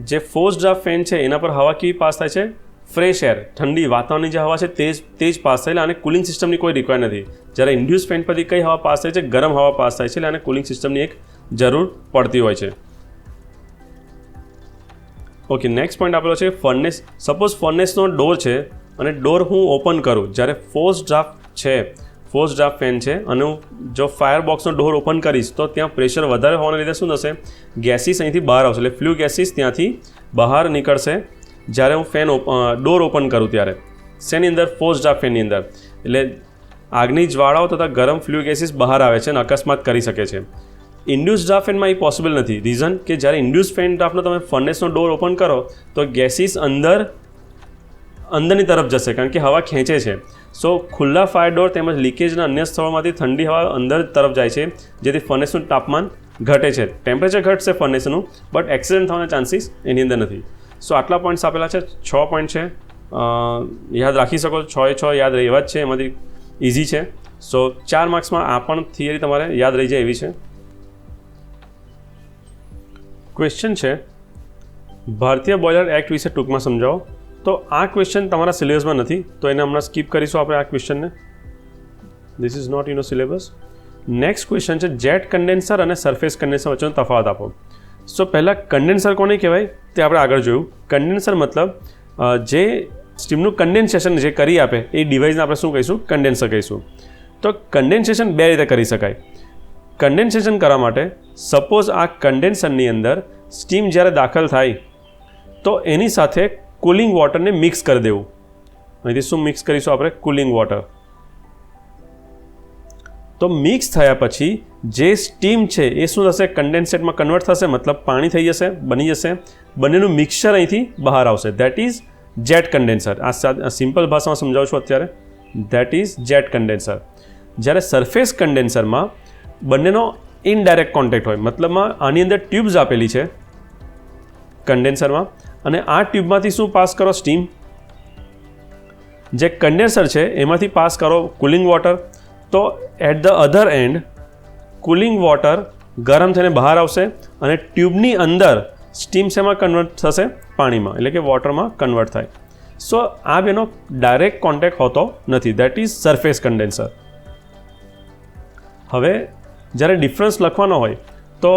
Speaker 1: જે ફોર્સ ડ્રાફ્ટ ફેન છે એના પર હવા કેવી પાસ થાય છે, ફ્રેશ એર, ઠંડી વાતાવરણની જે હવા છે તે જ પાસ થાય, એટલે આને કુલિંગ સિસ્ટમની કોઈ રિક્વાયર નથી. જ્યારે ઇન્ડ્યુસ ફેન પરથી કઈ હવા પાસ થાય છે, ગરમ હવા પાસ થાય છે, એટલે આને કુલિંગ સિસ્ટમની એક જરૂર પડતી હોય છે. ઓકે, નેક્સ્ટ પોઈન્ટ આપેલો છે ફર્નેસ. સપોઝ ફર્નેસનો ડોર છે અને ડોર હું ઓપન કરું, જ્યારે ફોર્સ ડ્રાફ્ટ ફેન છે અને હું જો ફાયર બોક્સનો ડોર ઓપન કરીશ તો ત્યાં પ્રેશર વધારે હોવાના લીધે શું થશે, ગેસીસ અહીંથી બહાર આવશે, એટલે ફ્લ્યુ ગેસીસ ત્યાંથી બહાર નીકળશે. જ્યારે હું ડોર ઓપન કરું ત્યારે શેની અંદર, ફોર્સ ડ્રાફ્ટ ફેનની અંદર, એટલે આગની જ્વાળાઓ તથા ગરમ ફ્લ્યુ ગેસીસ બહાર આવે છે અને અકસ્માત કરી શકે છે. ઇન્ડ્યુસ ડ્રાફ્ટ ફેનમાં એ પોસિબલ નથી. રીઝન કે જ્યારે ઇન્ડ્યુસ ફેન ડ્રાફ્ટનો તમે ફર્નેસનો ડોર ઓપન કરો તો ગેસીસ અંદરની તરફ જશે કારણ કે હવા ખેંચે છે. સો ખુલ્લા ફાયર ડોર તેમજ લીકેજના અન્ય સ્થળોમાંથી ઠંડી હવા અંદર તરફ જાય છે જેથી ફર્નેસનું તાપમાન ઘટે છે. ટેમ્પરેચર ઘટશે ફર્નેસનું, બટ એક્સિડન્ટ થવાના ચાન્સીસ એની અંદર નથી. સો આટલા પોઈન્ટ્સ આપેલા છે, 6 પોઈન્ટ છે, યાદ રાખી શકો છો. 6 એ 6 યાદ રહે એવા જ છે, એમાંથી ઇઝી છે. સો 4 માર્ક્સમાં આ પણ થિયરી તમારે યાદ રહી જાય એવી છે. ક્વેશ્ચન છે ભારતીય બોઇલર એક્ટ વિશે ટૂંકમાં સમજાવો. તો આ ક્વેશ્ચન તમારા સિલેબસમાં નથી તો એને હમણાં સ્કીપ કરીશું આપણે આ ક્વેશ્ચનને. This is not in syllabus. Next question છે જેટ કન્ડેન્સર અને સરફેસ કન્ડેન્સર વચ્ચેનો તફાવત આપો. સો પહેલાં કન્ડેન્સર કોને કહેવાય તે આપણે આગળ જોયું. કન્ડેન્સર મતલબ જે સ્ટીમનું કન્ડેન્સેશન જે કરી આપે એ ડિવાઇસને આપણે શું કહીશું, કન્ડેન્સર કહીશું. તો કન્ડેન્સેશન બે રીતે કરી શકાય. કન્ડેન્સેશન કરવા માટે સપોઝ આ કન્ડેન્સરની અંદર સ્ટીમ જ્યારે દાખલ થાય તો એની સાથે કુલિંગ વોટરને મિક્સ કરી દેવું. અહીંથી શું મિક્સ કરીશું આપણે, કુલિંગ વોટર. તો મિક્સ થયા પછી જે સ્ટીમ છે એ શું થશે, કન્ડેન્સેટમાં કન્વર્ટ થશે, મતલબ પાણી થઈ જશે, બની જશે, બંનેનું મિક્સચર અહીંથી બહાર આવશે. That is jet condenser. આ સિમ્પલ ભાષામાં સમજાવું છું અત્યારે. That is jet condenser. જ્યારે સરફેસ કન્ડેન્સરમાં બંનેનો ઇનડાયરેક્ટ કોન્ટેક્ટ હોય, મતલબમાં આની અંદર ટ્યુબ્સ આપેલી છે કન્ડેન્સરમાં અને આ ટ્યુબમાંથી શું પાસ કરો, સ્ટીમ. જે કન્ડેન્સર છે એમાંથી પાસ કરો કુલિંગ વોટર. તો at the other end cooling water ગરમ થઈને બહાર આવશે અને ટ્યુબની અંદર સ્ટીમ શેમાં કન્વર્ટ થશે, પાણીમાં, એટલે કે વોટરમાં કન્વર્ટ થાય. સો આ બેનો ડાયરેક્ટ કોન્ટેક્ટ હોતો નથી. That is surface condenser. હવે જ્યારે ડિફરન્સ લખવાનો હોય તો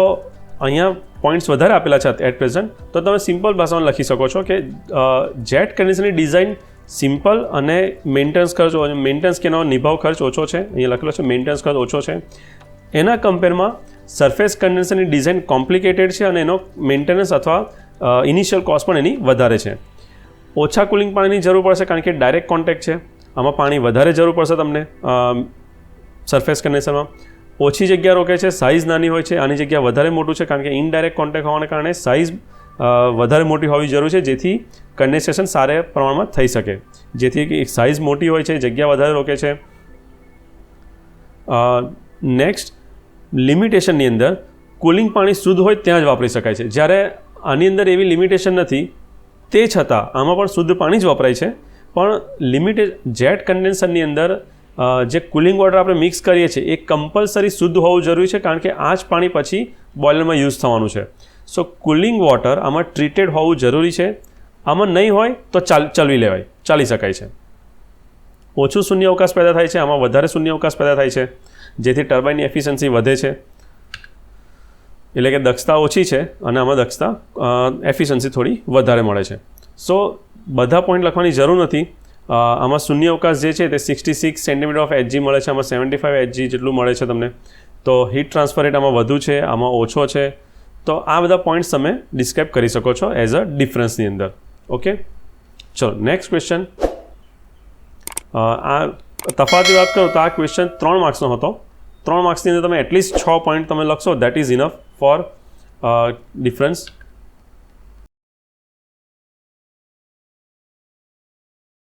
Speaker 1: અહીંયા પોઈન્ટ્સ વધારે આપેલા છે એટ પ્રેઝન્ટ, તો તમે સિમ્પલ ભાષામાં લખી શકો છો કે જેટ કન્ડેન્સરની ડિઝાઇન સિમ્પલ અને મેન્ટેનન્સ કેનો નિભાવ ખર્ચ ઓછો છે. અહીંયા લખેલો છે મેન્ટેનન્સ ખર્ચ ઓછો છે. એના કમ્પેરમાં સરફેસ કન્ડેન્સરની ડિઝાઇન કોમ્પ્લિકેટેડ છે અને એનો મેન્ટેનન્સ અથવા ઇનિશિયલ કોસ્ટ પણ એની વધારે છે. ઓછા કુલિંગ પાણીની જરૂર પડશે કારણ કે ડાયરેક્ટ કોન્ટેક્ટ છે. આમાં પાણી વધારે જરૂર પડશે તમને સરફેસ કન્ડેન્સરમાં. ઓછી જગ્યા રોકે છે, સાઇઝ નાની હોય છે. આની જગ્યા વધારે મોટું છે કારણ કે ઇનડાયરેક્ટ કોન્ટેક્ટ હોવાને કારણે સાઇઝ વધારે મોટી હોવી જરૂરી છે જેથી કન્ડેન્સેશન સારા પ્રમાણમાં થઈ શકે. જેથી સાઇઝ મોટી હોય છે, જગ્યા વધારે રોકે છે. નેક્સ્ટ, લિમિટેશનની અંદર કુલિંગ પાણી શુદ્ધ હોય ત્યાં જ વાપરી શકાય છે. જ્યારે આની અંદર એવી લિમિટેશન નથી, તે છતાં આમાં પણ શુદ્ધ પાણી જ વપરાય છે. પણ જેટ કન્ડેન્સરની અંદર જે કુલિંગ વોટર આપણે મિક્સ કરીએ છીએ એ કમ્પલસરી શુદ્ધ હોવું જરૂરી છે કારણ કે આ જ પાણી પછી બોઇલરમાં યુઝ થવાનું છે. સો કુલિંગ વોટર આમાં ટ્રીટેડ હોવું જરૂરી છે. આમાં નહીં હોય તો ચાલી શકાય છે. ઓછું શૂન્યાવકાશ પેદા થાય છે, આમાં વધારે શૂન્યાવકાશ પેદા થાય છે, જેથી ટર્બાઇનની એફિશિયન્સી વધે છે, એટલે કે દક્ષતા ઓછી છે અને આમાં દક્ષતા એફિશિયન્સી થોડી વધારે મળે છે. સો બધા પોઈન્ટ લખવાની જરૂર નથી. આમાં શૂન્યાવકાશ જે છે તે 66 સેન્ટીમીટર ઓફ એચજી મળે છે, આમાં 75 એચજી જેટલું મળે છે તમને. તો હીટ ટ્રાન્સફર રેટ આમાં વધુ છે, આમાં ઓછો છે. તો આ બધા પોઈન્ટ્સ તમે ડિસ્ક્રાઇબ કરી શકો છો એઝ અ ડિફરન્સની અંદર. ઓકે, ચલો નેક્સ્ટ ક્વેશ્ચન. આ તફાવતની વાત કરું તો આ ક્વેશ્ચન 3 માર્ક્સનો હતો. 3 માર્ક્સની અંદર તમે એટલીસ્ટ 6 પોઈન્ટ તમે લખશો, that is enough four difference.